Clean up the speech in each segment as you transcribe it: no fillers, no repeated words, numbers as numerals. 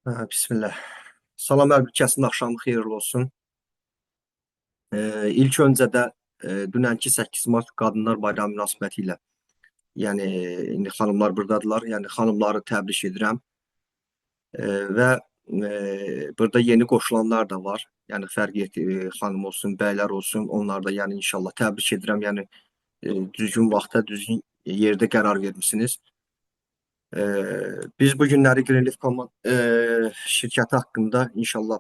Bismillah. Salam hər axşamı xeyirli olsun. İlk öncə də dünənki 8 Mart Qadınlar Bayramı münasibətilə, yəni indi xanımlar burdadılar, yəni xanımları təbrik edirəm. Və burada yeni qoşulanlar da var. Yəni fərq xanım olsun, bəylər olsun, onlar da yəni inşallah təbrik edirəm. Yəni düzgün vaxtda, düzgün yerdə qərar vermisiniz. Biz bu günləri Greenleaf şirkəti haqqında inşallah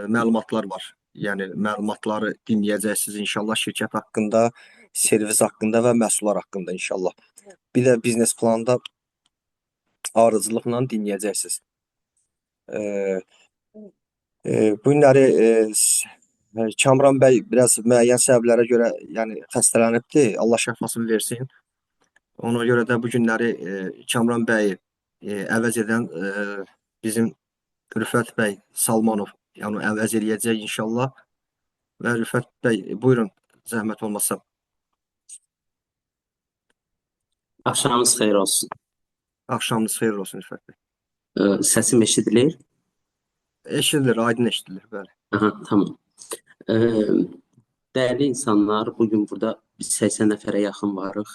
məlumatlar var. Yəni məlumatları dinləyəcəksiniz inşallah şirkət haqqında, servis haqqında və məhsullar haqqında inşallah. Bir də biznes planında ardıcılıqla dinləyəcəksiniz. Bu günləri Kamran bəy biraz müəyyən səbəblərə görə yəni xəstələnibdi. Allah şəfasını versin. Ona görə də bu günləri Kamran bəy əvəz edən bizim Rüfət bəy Salmanov yəni əvəz eləyəcək inşallah. Və Rüfət bəy, buyurun, zəhmət olmasa. Axşamınız xeyir olsun. Axşamınız xeyir olsun Rüfət bəy. Səsim eşidilir? Eşidilir, aydın eşidilir, bəli. Aha, tamam. Değerli insanlar, bugün burada biz 80 nəfərə yaxın varıq.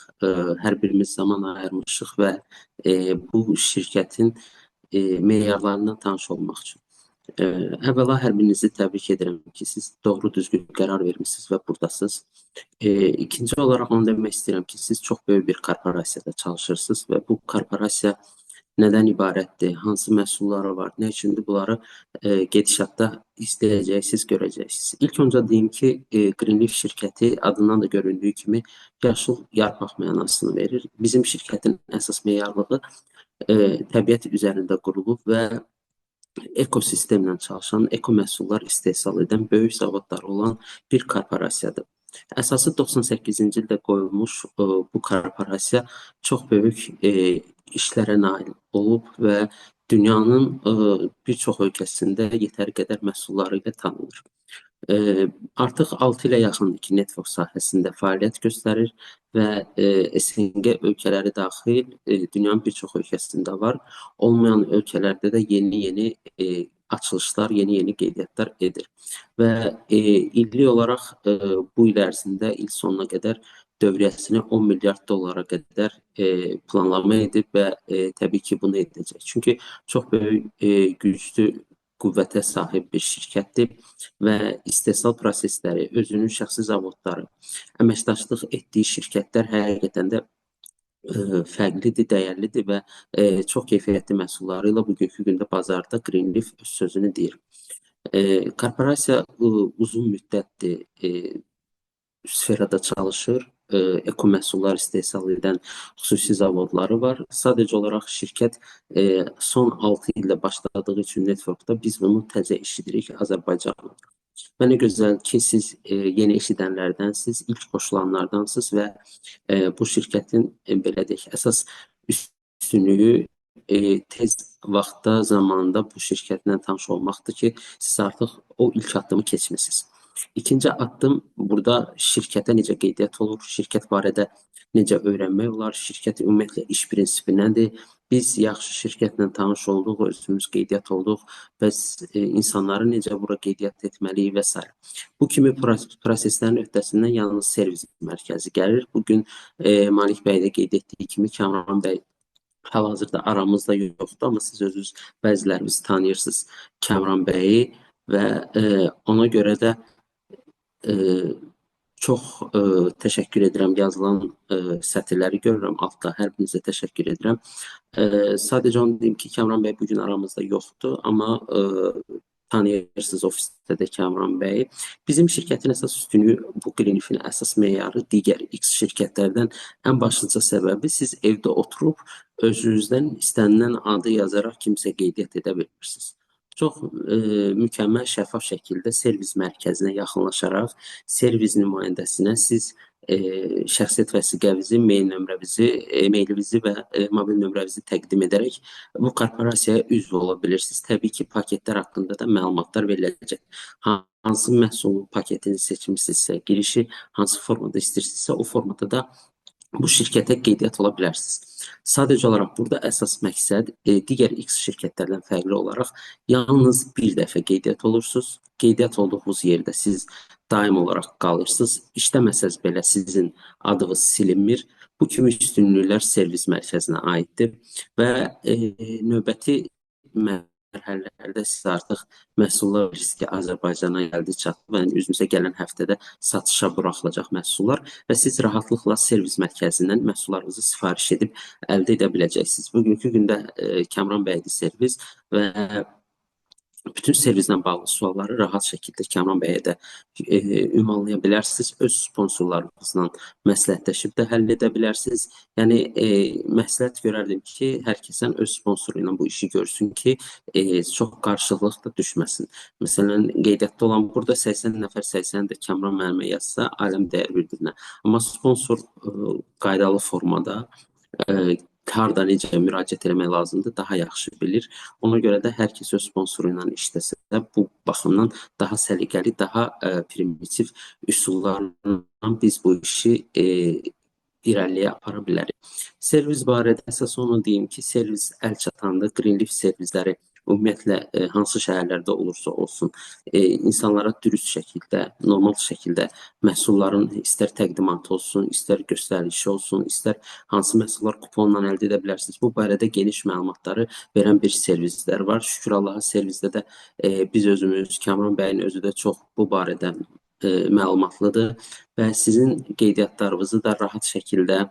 Hər birimiz zaman ayırmışıq və bu şirkətin meyarlarından tanış olmaq üçün. Əvvəla hər birinizi təbrik edirəm ki, siz doğru düzgün qərar vermişsiniz və buradasınız. İkinci olaraq onu demək istəyirəm ki, siz çox böyük bir korporasiyada çalışırsınız və bu korporasiya nədən ibarətdir, hansı məhsulları var, nə üçündür bunları gedişatda izləyəcəksiniz, görəcəksiniz. İlk öncə deyim ki, Greenleaf şirkəti adından da göründüyü kimi yaşıl yarpaq mənasını verir. Bizim şirkətin əsas meyarlığı təbiət üzərində qurulub və ekosistemlə çalışan, eko məhsullar istehsal edən böyük zavodlar olan bir korporasiyadır. Əsası 98-ci ildə qoyulmuş bu korporasiya çox böyük işlərə nail olub və dünyanın bir çox ölkəsində yetəri qədər məhsulları ilə tanınır. Artıq 6 ilə yaxındır ki, network sahəsində fəaliyyət göstərir və SNG ölkələri daxil dünyanın bir çox ölkəsində var. Olmayan ölkələrdə də yeni açılışlar, yeni qeydiyyatlar edir. Və illik olaraq bu il ərzində il sonuna qədər dövriyyəsini 10 milyard dollara qədər planlama edib və təbii ki, bunu edəcək. Çünki çox böyük güclü qüvvətə sahib bir şirkətdir və istehsal prosesləri, özünün şəxsi zavodları, əməkdaşlıq etdiyi şirkətlər həqiqətən də fərqlidir, dəyərlidir və çox keyfiyyətli məhsulları ilə bugünkü gündə bazarda Greenleaf öz sözünü deyir. Korporasiya uzun müddətdir sferada çalışır, eko məhsullar istehsal edən xüsusi zavodları var. Sadəcə olaraq şirkət son 6 ildə başladığı üçün networkda biz bunu təzə eşidirik Azərbaycanda. Və nə gözəl ki, siz yeni eşidənlərdənsiniz, ilk qoşulanlardansınız və bu şirkətin belə deyək, əsas üstünlüyü tez vaxtda, zamanda bu şirkətlə tanış olmaqdır ki, siz artıq o ilk addımı keçmisiniz. İkinci addım burada şirkətə necə qeydiyyat olur, şirkət barədə necə öyrənmək olar, şirkət ümumiyyətlə iş prinsipi nədir? Biz yaxşı şirkətlə tanış olduq, özümüz qeydiyyat olduq, bəs insanları necə bura qeydiyyat etməliyik və s. Bu kimi proseslərin öhdəsindən yalnız servis mərkəzi gəlir. Bugün Malik bəy də qeyd etdiyi kimi Kamran bəy hal-hazırda aramızda yoxdur, amma siz özünüz bəziləriniz tanıyırsınız Kamran bəyi və ona görə də çox təşəkkür edirəm. Yazılan sətirləri görürəm altda. Hər birinizə təşəkkür edirəm. Sadəcə onu deyim ki, Kamran bəy bugün aramızda yoxdur, amma tanıyırsınız ofisdə də Kamran bəyi. Bizim şirkətin əsas üstünlüyü, bu Greenleaf'in əsas meyarı digər X şirkətlərdən ən başlıca səbəbi siz evdə oturub özünüzdən istənilən adı yazaraq kimsə qeydiyyat edə bilirsiniz. Çox mükəmməl, şəffaf şəkildə servis mərkəzinə yaxınlaşaraq servis nümayəndəsinə siz şəxsiyyət vəsiqənizi, mail nömrənizi, e-mailinizi və mobil nömrənizi təqdim edərək bu korporasiyaya üzv ola bilirsiniz. Təbii ki, paketlər haqqında da məlumatlar veriləcək. Hansı məhsulun paketini seçmişsinizsə, girişi hansı formada istəyirsinizsə, o formada da bu şirkətə qeydiyyat ola bilərsiniz. Sadəcə olaraq burada əsas məqsəd digər X şirkətlərdən fərqli olaraq yalnız bir dəfə qeydiyyat olursunuz. Qeydiyyat olduğunuz yerdə siz daim olaraq qalırsınız. İşləməsəz belə sizin adınız silinmir. Bu kimi üstünlüklər servis mərkəzinə aiddir və növbəti mərhələlərdə siz artıq məhsullar bilirsiniz ki, Azərbaycana gəldi çatdı və üzümüzə gələn həftədə satışa buraxılacaq məhsullar və siz rahatlıqla servis mərkəzindən məhsullarınızı sifariş edib əldə edə biləcəksiniz. Bugünkü gündə Kamran bəydir servis və bütün servislə bağlı sualları rahat şəkildə Kamran bəyə də ünvanlaya bilərsiniz. Öz sponsorlarınızla məsləhətləşib də həll edə bilərsiniz. Yəni məsləhət görərdim ki, hər kəsən öz sponsoru ilə bu işi görsün ki, çox qarşılıq da düşməsin. Məsələn, qeydiyyatda olan burada 80 nəfər 80 də Kamran müəllimə yazsa, aləm dəyər bir-birinə. Amma sponsor qaydalı formada harda necə müraciət etmək lazımdır, daha yaxşı bilir. Ona görə də hər kəs öz sponsoru ilə işləsə də bu baxımdan daha səliqəli, daha primitiv üsullarla biz bu işi irəliyə apara bilərik. Servis barədə əsas onu deyim ki, servis əl çatanda Greenleaf servisləri ümumiyyətlə hansı şəhərlərdə olursa olsun, insanlara dürüst şəkildə, normal şəkildə məhsulların istər təqdimatı olsun, istər göstərişi olsun, istər hansı məhsullar kuponla əldə edə bilərsiniz. Bu barədə geniş məlumatları verən bir servislər var. Şükür Allaha servisdə də biz özümüz, Kamran bəyin özü də çox bu barədə məlumatlıdır və sizin qeydiyyatlarınızı da rahat şəkildə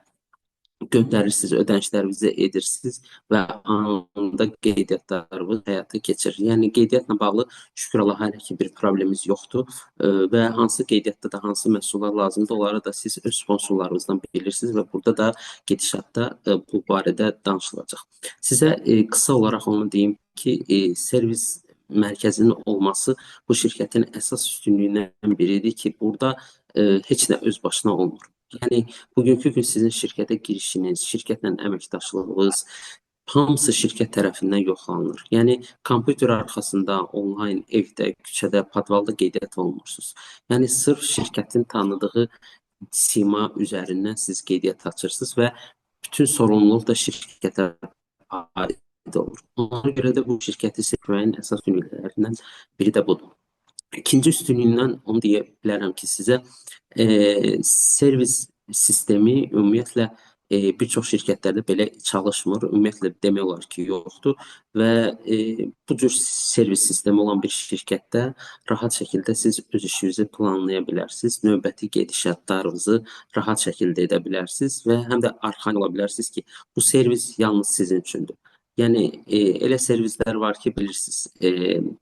göndərirsiniz, ödənişlərinizi edirsiniz və anında qeydiyyatlarınız həyata keçirir. Yəni qeydiyyatla bağlı şükür Allaha hələ ki bir problemimiz yoxdur və hansı qeydiyyatda da hansı məhsullar lazımdır, onları da siz öz sponsorlarınızdan bilirsiniz və burada da gedişatda bu barədə danışılacaq. Sizə qısa olaraq onu deyim ki, servis mərkəzinin olması bu şirkətin əsas üstünlüyündən biridir ki, burada heç nə öz başına olmur. Yəni, bugünkü gün sizin şirkətə girişiniz, şirkətlə əməkdaşlığınız, hamısı şirkət tərəfindən yoxlanılır. Yəni, kompüter arxasında, onlayn, evdə, küçədə, podvalda qeydiyyat olunmursunuz. Yəni, sırf şirkətin tanıdığı sima üzərindən siz qeydiyyat açırsınız və bütün sorumluluq da şirkətə aid olur. Ona görə də bu şirkəti seçməyin əsas üstünlüklərindən biri də budur. İkinci üstünlüyündən onu deyə bilərəm ki, sizə servis sistemi ümumiyyətlə bir çox şirkətlərdə belə çalışmır. Ümumiyyətlə demək olar ki, yoxdur və bu cür servis sistemi olan bir şirkətdə rahat şəkildə siz öz işinizi planlaya bilərsiniz. Növbəti gedişatlarınızı rahat şəkildə edə bilərsiniz və həm də arxayın ola bilərsiniz ki, bu servis yalnız sizin üçündür. Yəni, elə servislər var ki, bilirsiniz,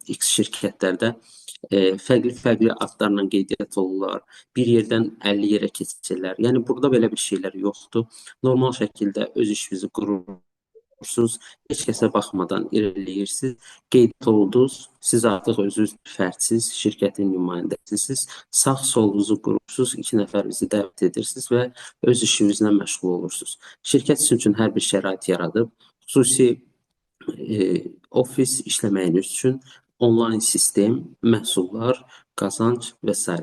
X şirkətlərdə fərqli adlarla qeydiyyat olurlar, bir yerdən 50 yerə keçirlər. Yəni, burada belə bir şeylər yoxdur. Normal şəkildə öz işinizi qurursunuz, heç kəsə baxmadan irəliləyirsiniz, qeydiyyat oldunuz, siz artıq özünüz fərdsiz, şirkətin nümayəndəsiniz, sağ solunuzu qurursunuz, 2 nəfərinizi dəvət edirsiniz və öz işinizlə məşğul olursunuz. Şirkət sizin üçün hər bir şərait yaradıb, xüsusi ofis işləməyiniz üçün onlayn sistem, məhsullar, qazanc və s.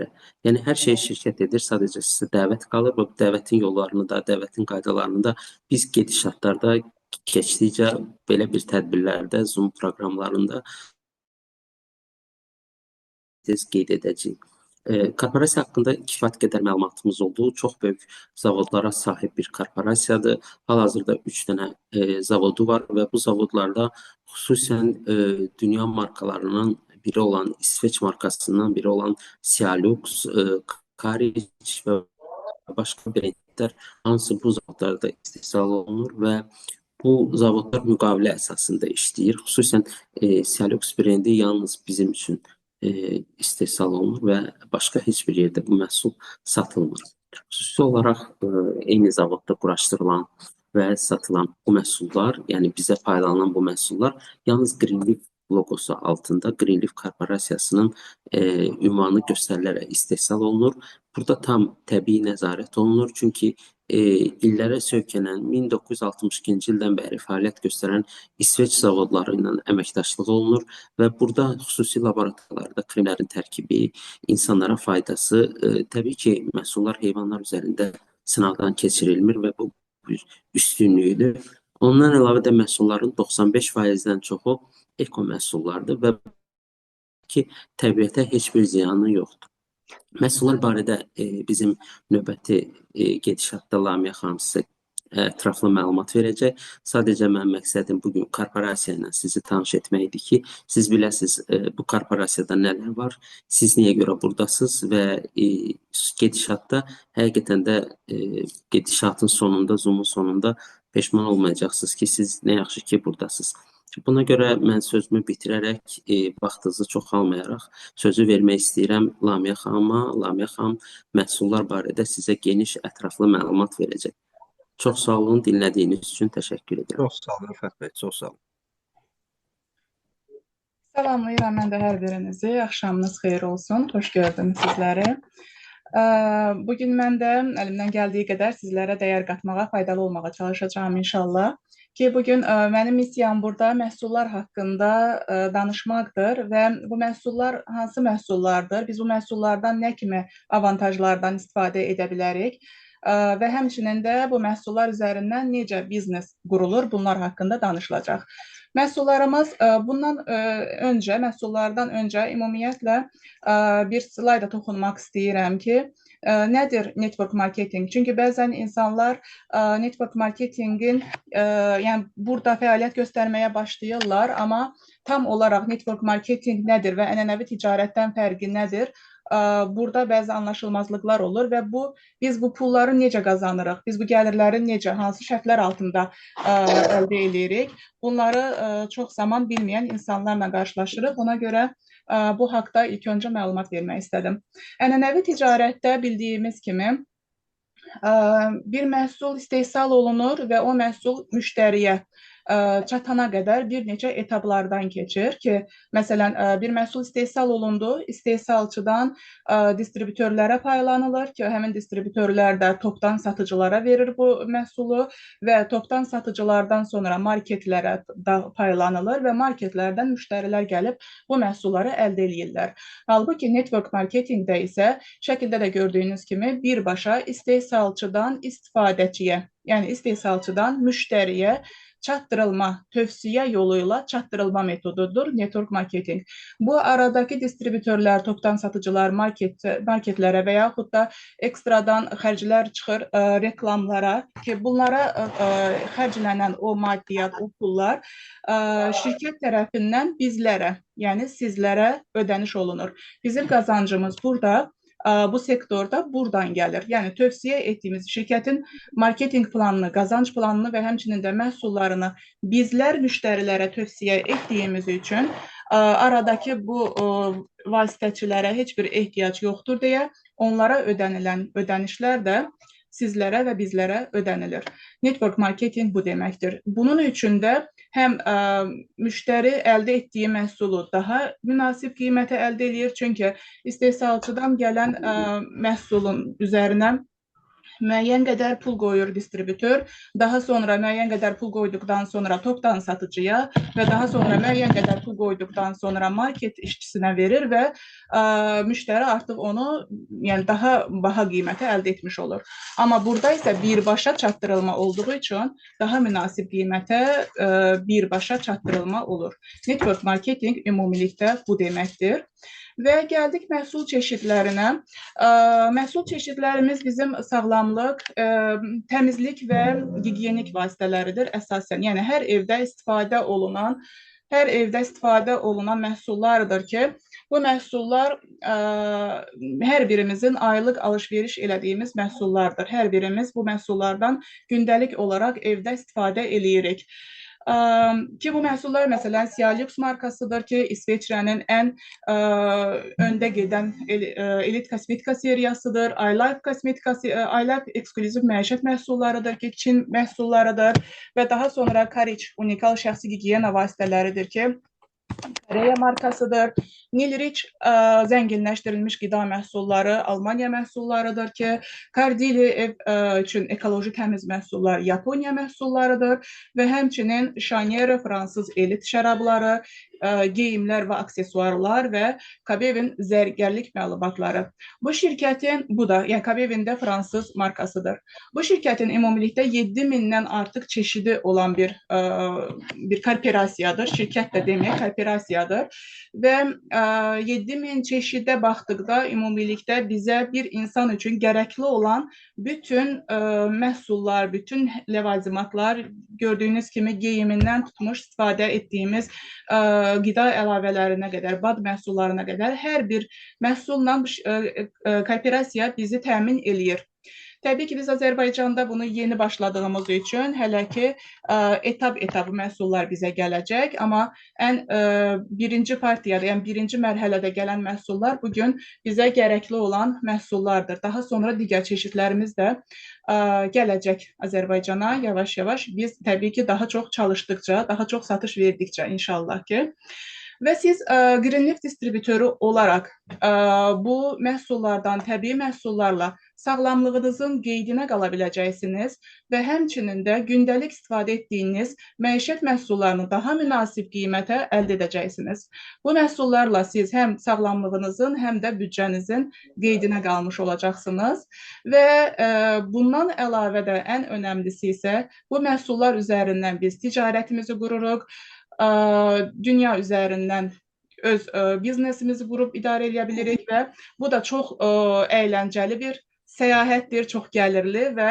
Yəni, hər şey şirkət edir, sadəcə sizə dəvət qalır və bu dəvətin yollarını da, dəvətin qaydalarını da biz gedişatlarda keçdikcə belə bir tədbirlərdə, Zoom proqramlarında tez qeyd edəcəyik. Korporasiya haqqında kifayət qədər məlumatımız oldu. Çox böyük zavodlara sahib bir korporasiyadır. Hal-hazırda 3 dənə zavodu var və bu zavodlarda xüsusən dünya markalarının biri olan, İsveç markasından biri olan Cialux, Kariç və başqa brendlər hansı bu zavodlarda istehsal olunur və bu zavodlar müqavilə əsasında işləyir. Xüsusən Cialux brendi yalnız bizim üçün istehsal olunur və başqa heç bir yerdə bu məhsul satılmır. Xüsusi olaraq eyni zavodda quraşdırılan və satılan bu məhsullar, yəni bizə paydalanan bu məhsullar yalnız Greenleaf loqosu altında Greenleaf korporasiyasının ünvanı göstərilərək istehsal olunur. Burada tam təbii nəzarət olunur, çünki illərə söykənən 1962-ci ildən bəri fəaliyyət göstərən İsveç zavodları ilə əməkdaşlıq olunur və burada xüsusi laboratorlarda kremlərin tərkibi, insanlara faydası, təbii ki, məhsullar heyvanlar üzərində sınavdan keçirilmir və bu üstünlüyüdür. Ondan əlavə də məhsulların 95%-dən çoxu eko məhsullardır və ki, təbiətə heç bir ziyanı yoxdur. Məhsullar barədə bizim növbəti gedişatda Lamiyə xanım sizə ətraflı məlumat verəcək. Sadəcə mənim məqsədim bugün korporasiya ilə sizi tanış etməkdir ki, siz biləsiniz bu korporasiyada nələr var, siz niyə görə buradasınız və gedişatda həqiqətən də gedişatın sonunda, Zoom-un sonunda peşman olmayacaqsınız ki, siz nə yaxşı ki buradasınız. Buna görə mən sözümü bitirərək, vaxtınızı çoxalmayaraq sözü vermək istəyirəm Lamiyə xanıma. Lamiyə xanım məhsullar barədə sizə geniş, ətraflı məlumat verəcək. Çox sağ olun, dinlədiyiniz üçün təşəkkür edirəm. Çox sağ olun Rəfət bəy, çox sağ olun. Salamlayıram mən də hər birinizi. Axşamınız xeyir olsun. Xoş gördüm sizləri. Bugün mən də əlimdən gəldiyi qədər sizlərə dəyər qatmağa, faydalı olmağa çalışacağam inşallah. Ki bugün mənim missiyam burada məhsullar haqqında danışmaqdır və bu məhsullar hansı məhsullardır? Biz bu məhsullardan nə kimi avantajlardan istifadə edə bilərik? Və həmçinin də bu məhsullar üzərindən necə biznes qurulur? Bunlar haqqında danışılacaq. Məhsullarımız məhsullardan öncə ümumiyyətlə bir slayda toxunmaq istəyirəm ki, nədir network marketing? Çünki bəzən insanlar network marketingin, yəni burada fəaliyyət göstərməyə başlayırlar, amma tam olaraq network marketing nədir və ənənəvi ticarətdən fərqi nədir? Burada bəzi anlaşılmazlıqlar olur və biz bu pulları necə qazanırıq? Biz bu gəlirləri necə, hansı şərtlər altında əldə edirik? Bunları çox zaman bilməyən insanlarla qarşılaşırıq. Ona görə bu haqda ilk öncə məlumat vermək istədim. Ənənəvi ticarətdə bildiyimiz kimi bir məhsul istehsal olunur və o məhsul müştəriyə çatana qədər bir neçə etaplardan keçir ki, məsələn, bir məhsul istehsal olundu, istehsalçıdan distribütörlərə paylanılır ki, həmin distribütörlər də topdan satıcılara verir bu məhsulu və topdan satıcılardan sonra marketlərə da paylanılır və marketlərdən müştərilər gəlib bu məhsulları əldə edirlər. Halbuki network marketingdə isə şəkildə də gördüyünüz kimi birbaşa istehsalçıdan istifadəçiyə, yəni istehsalçıdan müştəriyə çatdırılma, tövsiyə yolu ilə çatdırılma metodudur network marketing. Bu aradakı distribütörlər, topdan satıcılar marketlərə və yaxud da ekstradan xərclər çıxır reklamlara ki, bunlara xərclənən o maddiyyat, o pullar şirkət tərəfindən bizlərə, yəni sizlərə ödəniş olunur. Bizim qazancımız burada bu sektorda buradan gəlir. Yəni tövsiyə etdiyimiz şirkətin marketinq planını, qazanc planını və həmçinin də məhsullarını bizlər müştərilərə tövsiyə etdiyimiz üçün aradakı bu vasitəçilərə heç bir ehtiyac yoxdur deyə onlara ödənilən ödənişlər də sizlərə və bizlərə ödənilir. Network marketing bu deməkdir. Bunun üçün də həm müştəri əldə etdiyi məhsulu daha münasib qiymətə əldə edir, çünki istehsalçıdan gələn məhsulun üzərinə müəyyən qədər pul qoyur distribütör, daha sonra müəyyən qədər pul qoyduqdan sonra topdan satıcıya və daha sonra müəyyən qədər pul qoyduqdan sonra market işçisinə verir və müştəri artıq onu daha baha qiymətə əldə etmiş olur. Amma burada isə birbaşa çatdırılma olduğu üçün daha münasib qiymətə birbaşa çatdırılma olur. Network marketing ümumilikdə bu deməkdir. Və gəldik məhsul çeşidlərinə. Məhsul çeşidlərimiz bizim sağlamlıq, təmizlik və gigiyenik vasitələridir əsasən. Yəni hər evdə istifadə olunan məhsullardır ki, bu məhsullar hər birimizin aylıq alış-veriş elədiyimiz məhsullardır. Hər birimiz bu məhsullardan gündəlik olaraq evdə istifadə eləyirik. Ki bu məhsullar məsələn Cialux markasıdır ki, İsveçrənin ən öndə gedən elit kosmetika seriyasıdır. iLife eksklüziv məişət məhsullarıdır ki, Çin məhsullarıdır və daha sonra Kariç unikal şəxsi gigiyena vasitələridir ki, Estrella markasıdır. Nilrich zənginləşdirilmiş qida məhsulları Almaniya məhsullarıdır ki, Cardili ev üçün ekoloji təmiz məhsullar Yaponiya məhsullarıdır və həmçinin Chanel fransız elit şərabları, geyimlər və aksesuarlar və Kabevin zərgərlik məlumatları. Bu şirkətin, bu da, yəni Kabevin də fransız markasıdır. Bu şirkətin ümumilikdə 7000-dən artıq çeşidi olan bir korporasiyadır. Şirkət də demək, korporasiyadır. Və 7000 çeşidə baxdıqda ümumilikdə bizə bir insan üçün gərəkli olan bütün məhsullar, bütün ləvazimatlar, gördüyünüz kimi geyimindən tutmuş istifadə etdiyimiz qida əlavələrinə qədər, bad məhsullarına qədər hər bir məhsulla korporasiya bizi təmin eləyir. Təbii ki, biz Azərbaycanda bunu yeni başladığımız üçün hələ ki etap məhsullar bizə gələcək, amma ən birinci partiyada, yəni birinci mərhələdə gələn məhsullar bugün bizə gərəkli olan məhsullardır. Daha sonra digər çeşidlərimiz də gələcək Azərbaycana yavaş-yavaş. Biz təbii ki, daha çox çalışdıqca, daha çox satış verdikcə inşallah ki. Və siz Greenleaf distribütörü olaraq bu məhsullardan, təbii məhsullarla sağlamlığınızın qeydinə qala biləcəksiniz və həmçinin də gündəlik istifadə etdiyiniz məişət məhsullarını daha münasib qiymətə əldə edəcəksiniz. Bu məhsullarla siz həm sağlamlığınızın, həm də büdcənizin qeydinə qalmış olacaqsınız və bundan əlavə də ən önəmlisi isə bu məhsullar üzərindən biz ticarətimizi qururuq, dünya üzərindən öz biznesimizi qurub idarə edə bilirik və bu da çox əyləncəli bir səyahətdir, çox gəlirli və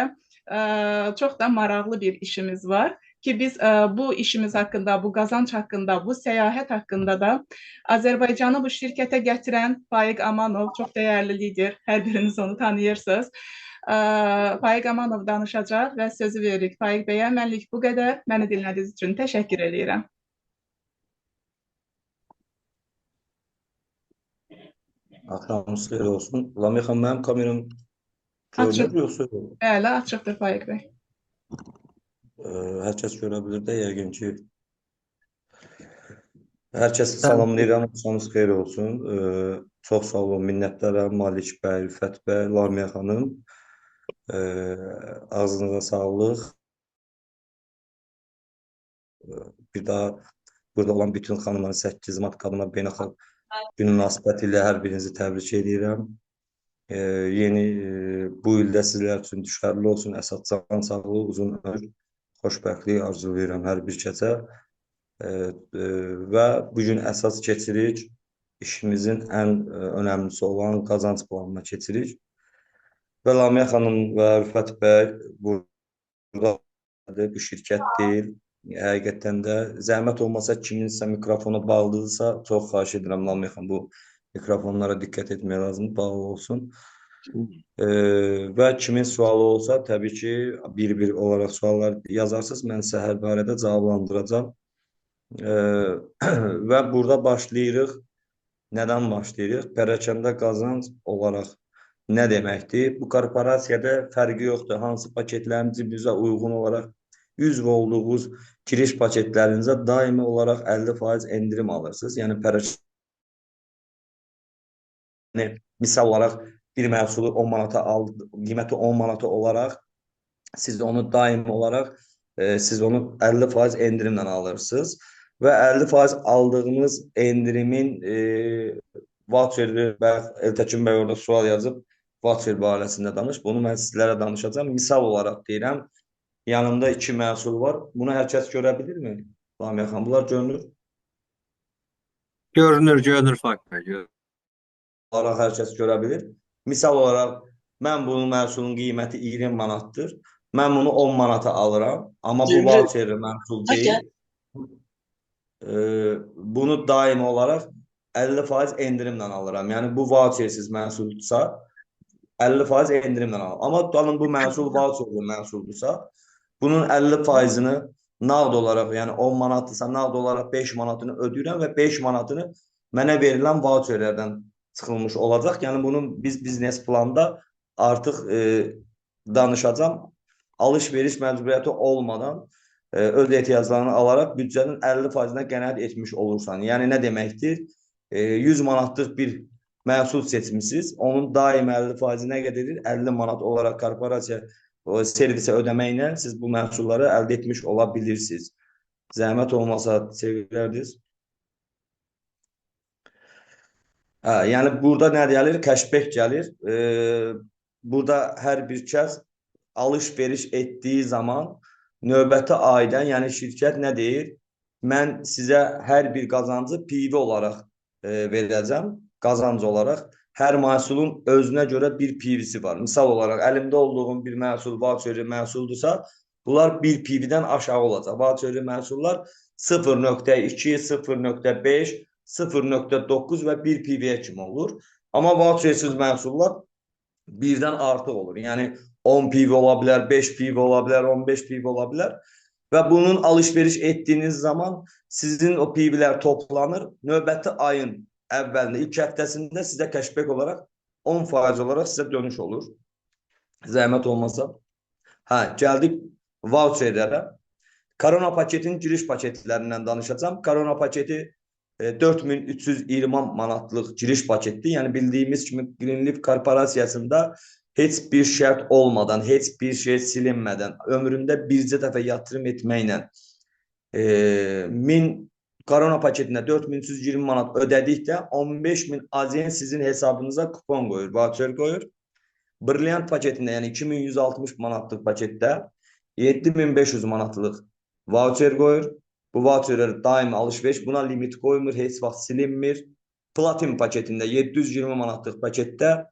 çox da maraqlı bir işimiz var ki, biz bu işimiz haqqında, bu qazanc haqqında, bu səyahət haqqında da Azərbaycanı bu şirkətə gətirən Faiq Amanov çox dəyərli lider, hər biriniz onu tanıyırsınız. Faiq Amanov danışacaq və sözü veririk Faiq bəyə. Mənlik bu qədər. Məni dinlədiyiniz üçün təşəkkür edirəm. Axşamınız xeyir olsun. Lamiyə xanım, mənim kameram görünür, yoxsa yox? Bəli, açıqdır Faiq bəy. Hər kəs görə bilir də, yəqin ki. Hər kəsi salamlayıram, axşamınız xeyir olsun. Çox sağ olun, minnətdarım Malik bəy, Rüfət bəy, Lamiyə xanım. Ağzınıza sağlıq. Bir daha burada olan bütün xanımların 8 Mart Qadınlar Beynəlxalq Günü münasibəti ilə hər birinizi təbrik edirəm. Yeni bu ildə sizlər üçün düşərli olsun, əsas can sağlığı, uzun ömür, xoşbəxtlik arzulayıram hər bir kəsə. Və bugün əsas keçirik, işimizin ən önəmlisi olan qazanc planına keçirik. Və Lamiyə xanım və Rüfət bəy burada bu şirkət deyil. Həqiqətən də zəhmət olmasa kiminsə mikrofonu bağlıdırsa çox xahiş edirəm Lamiyə xanım, bu mikrofonlara diqqət etmək lazımdır, bağlı olsun. Və kimin sualı olsa təbii ki bir-bir olaraq suallar yazarsınız, mən sizə hər barədə cavablandıracağam. Və burada başlayırıq. Nədən başlayırıq? Pərakəndə qazanc olaraq nə deməkdir? Bu korporasiyada fərqi yoxdur. Hansı paketlərin cibinizə uyğun olaraq üzv olduğunuz giriş paketlərinizə daimi olaraq 50% endirim alırsınız. Yəni misal olaraq bir məhsulu 10 manata qiyməti 10 manata olaraq siz onu daimi olaraq siz onu 50% endirimlə alırsınız və 50% aldığınız endirimin voucheri və Eltəkin bəy orada sual yazıb voucher barəsində danış. Bunu mən sizlərə danışacağam. Misal olaraq deyirəm. Yanımda 2 məhsul var. Bunu hər kəs görə bilirmi? Lamiyə xanım, bunlar görünür? Görünür Faiq bəy. Olaraq hər kəs görə bilir. Misal olaraq, mən bunun məhsulun qiyməti 20 manatdır. Mən bunu 10 manata alıram. Amma bu voucherli məhsul deyil. Bunu daimi olaraq 50% endirimlə alıram. Yəni, bu vouchersiz məhsuldursa 50% endirimlə alıram. Amma bu məhsul voucherli məhsuldursa bunun 50%-ni nağd olaraq, yəni 10 manatdırsa nağd olaraq 5 manatını ödəyirəm və 5 manatını mənə verilən voucherlərdən çıxılmış olacaq. Yəni bunun biz biznes planda artıq danışacağam. Alış-veriş məcburiyyəti olmadan öz ehtiyaclarını alaraq büdcənin 50%-nə qənaət etmiş olursan. Yəni nə deməkdir? 100 manatlıq bir məhsul seçmisiniz. Onun daim 50%-i nə qədərdir? 50 manat olaraq korporasiya servisə ödəməklə siz bu məhsulları əldə etmiş ola bilirsiniz. Zəhmət olmasa çevirərdiniz. Yəni burada nə deyilir? Cashback gəlir. Burada hər bir kəs alış-veriş etdiyi zaman növbəti ayda, yəni şirkət nə deyir? Mən sizə hər bir qazancı PV olaraq verəcəm, qazanc olaraq. Hər məhsulun özünə görə bir PV-si var. Misal olaraq, əlimdə olduğum bir məhsul, voucherli məhsuldursa, bunlar bir PV-dən aşağı olacaq. Voucherli məhsullar 0.2, 0.5, 0.9 və 1 PV-yə kimi olur. Amma vouchersiz məhsullar birdən artıq olur. Yəni 10 PV ola bilər, 5 PV ola bilər, 15 PV ola bilər. Və bunun alış-veriş etdiyiniz zaman sizin o PV-lər toplanır. Növbəti ayın əvvəlində, ilk həftəsində sizə cashback olaraq 10% olaraq sizə dönüş olur. Zəhmət olmasa. Gəldik voucherlərə. Korona paketinin giriş paketlərindən danışacağım. Korona paketi 4320 manatlıq giriş paketdir. Yəni bildiyimiz kimi Greenleaf korporasiyasında heç bir şərt olmadan, heç bir şey silinmədən, ömründə bircə dəfə yatırım etməklə 1000 korona paketində 4320 manat ödədikdə 15.000 AZN sizin hesabınıza kupon qoyur, voucher qoyur. Brilliant paketində, yəni 2160 manatlıq paketdə 7500 manatlıq voucher qoyur. Bu voucherlər daim alış-veriş, buna limit qoymur, heç vaxt silinmir. Platin paketində 720 manatlıq paketdə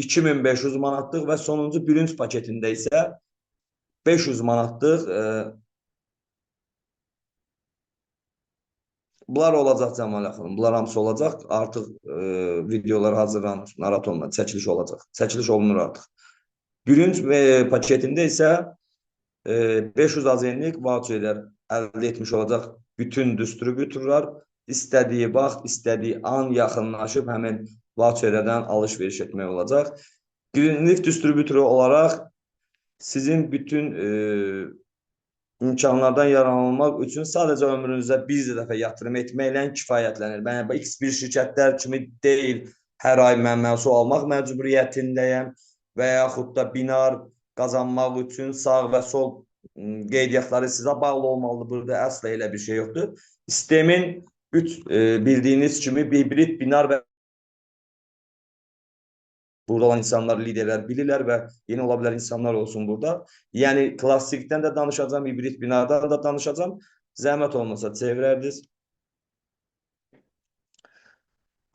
2500 manatlıq və sonuncu bürünc paketində isə 500 manatlıq bunlar olacaq Cəmal Yaxın. Bunlar hamısı olacaq. Artıq videolar hazırlanır. Narahat olma, çəkiliş olacaq. Çəkiliş olunur artıq. Bürünc paketində isə 500 AZN-lik voucherlər əldə etmiş olacaq bütün distributorlar. İstədiyi vaxt, istədiyi an yaxınlaşıb həmin voucherlərdən alış-veriş etmək olacaq. Greenleaf distributoru olaraq sizin bütün imkanlardan yararlanmaq üçün sadəcə ömrünüzdə bir dəfə yatırım etməklə kifayətlənir. Mən X bir şirkətlər kimi deyil, hər ay mən məhsul almaq məcburiyyətindəyəm və yaxud da binar qazanmaq üçün sağ və sol qeydiyyatları sizə bağlı olmalıdır. Burada əsla elə bir şey yoxdur. Sistemin bildiyiniz kimi hibrid binar və burada olan insanlar, liderlər bilirlər və yeni ola bilər insanlar olsun burada. Yəni, klassikdən də danışacağım, hibrid binardan da danışacağım. Zəhmət olmasa çevirərdiniz.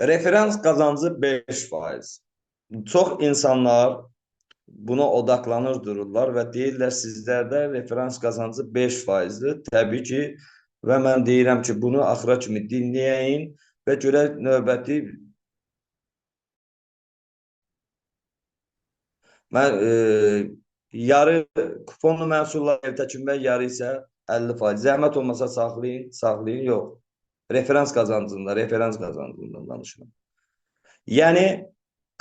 Referans qazancı 5%. Çox insanlar buna odaqlanır dururlar və deyirlər sizlərdə referans qazancı 5%-dir. Təbii ki, və mən deyirəm ki, bunu axıra kimi dinləyəyin və görək növbəti mən yarı kuponlu məhsullar təkin və yarı isə 50%. Zəhmət olmasa saxlayın, yox. Referans qazancından danışıram. Yəni,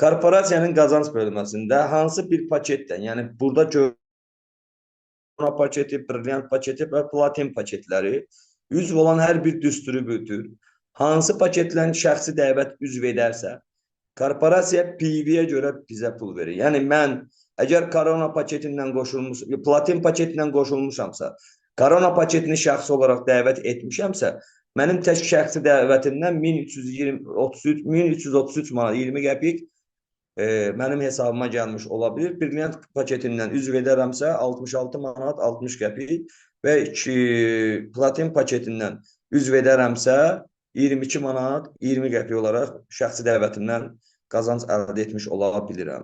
korporasiyanın qazanc bölməsində hansı bir paketdən, yəni burada korona paketi, brilliant paketi və platin paketləri üzv olan hər bir distributor hansı paketlərin şəxsi dəvət üzv edərsə, korporasiya PV-yə görə bizə pul verir. Yəni, mən əgər korona paketindən qoşulmuşam, platin paketindən qoşulmuşamsa, korona paketini şəxsi olaraq dəvət etmişəmsə, mənim tək şəxsi dəvətimdən 1333 manat 20 qəpik mənim hesabıma gəlmiş ola bilir. Brilliant paketindən üzv edərəmsə 66 manat 60 qəpik və platin paketindən üzv edərəmsə 22 manat 20 qəpik olaraq şəxsi dəvətimdən qazanc əldə etmiş ola bilirəm.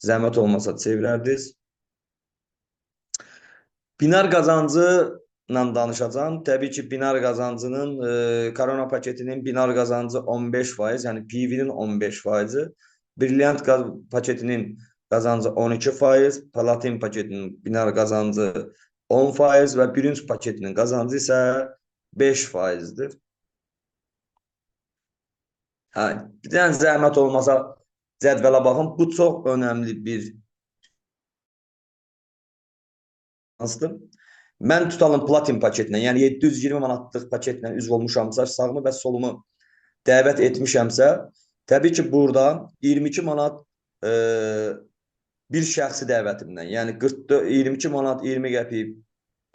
Zəhmət olmasa çevirərdiniz. Binar qazancı ilə danışacağım. Təbii ki, binar qazancının, korona paketinin binar qazancı 15%, yəni PV-nin 15%, brilliant paketinin qazancı 12%, platin paketinin binar qazancı 10% və bürünc paketinin qazancı isə 5%-dir. Bir dənə zəhmət olmasa cədvələ baxın. Bu çox önəmli bir hansıdır. Mən tutalım platin paketindən, yəni 720 manatlıq paketlə üzv olmuşamsa, sağımı və solumu dəvət etmişəmsə, təbii ki, buradan 22 manat bir şəxsi dəvətimdən, yəni 22 manat 20 qəpik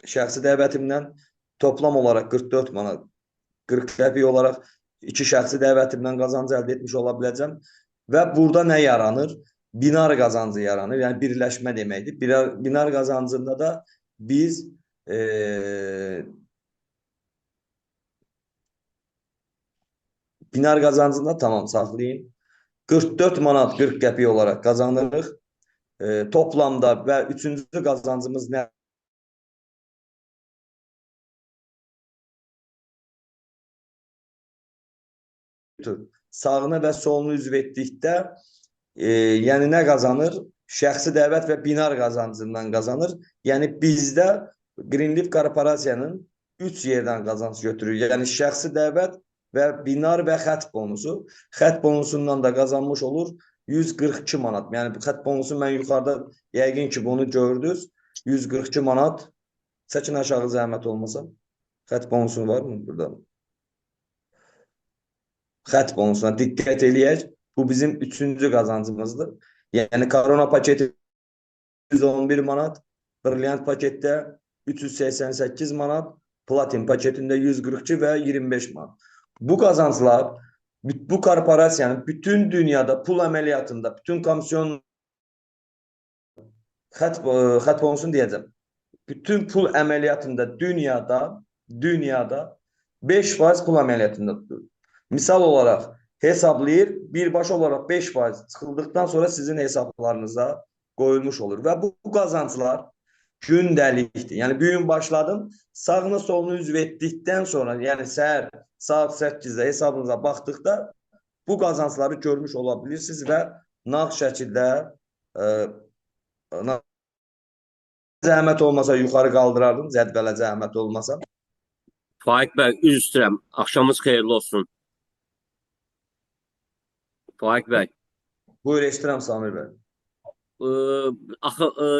şəxsi dəvətimdən, toplam olaraq 44 manat 40 qəpik olaraq iki şəxsi dəvətimdən qazanc əldə etmiş ola biləcəm. Və burada nə yaranır? Binar qazancı yaranır. Yəni birləşmə deməkdir. Binar qazancında da biz binar qazancında tamam saxlayın. 44 manat 40 qəpik olaraq qazanırıq. Toplamda və üçüncü qazancımız nə? Sağını və solunu üzv etdikdə yəni nə qazanır? Şəxsi dəvət və binar qazancından qazanır. Yəni bizdə Greenleaf Korporasiyanın 3 yerdən qazanc götürür. Yəni şəxsi dəvət və binar və xətt bonusu. Xətt bonusundan da qazanmış olur 142 manat. Yəni xətt bonusu mən yuxarıda yəqin ki bunu gördünüz. 142 manat. Çəkin aşağı zəhmət olmasa. Xətt bonusu var mı burada? Xətt bonusuna diqqət eləyək. Bu bizim üçüncü qazancımızdır. Yəni korona paketi 111 manat, brilliant paketdə 388 manat, platin paketində 142 və 25 manat. Bu qazanclar bu korporasiyanın bütün dünyada pul əməliyyatında, bütün komisyon xətt bonusunu deyəcəm. Bütün pul əməliyyatında dünyada 5% pul əməliyyatında tutur. Misal olaraq hesablayır, birbaşa olaraq 5% çıxıldıqdan sonra sizin hesablarınıza qoyulmuş olur. Və bu qazanclar gündəlikdir. Yəni bir gün başladım, sağını solunu üzv etdikdən sonra, yəni səhər saat 8-də hesabınıza baxdıqda bu qazancları görmüş ola bilirsiniz və nağd şəkildə zəhmət olmasa yuxarı qaldırardım, cədvələ zəhmət olmasa. Faik bəy, üzr istəyirəm. Axşamınız xeyirli olsun. Faik bəy. Buyur, eşidirəm Samir bəy.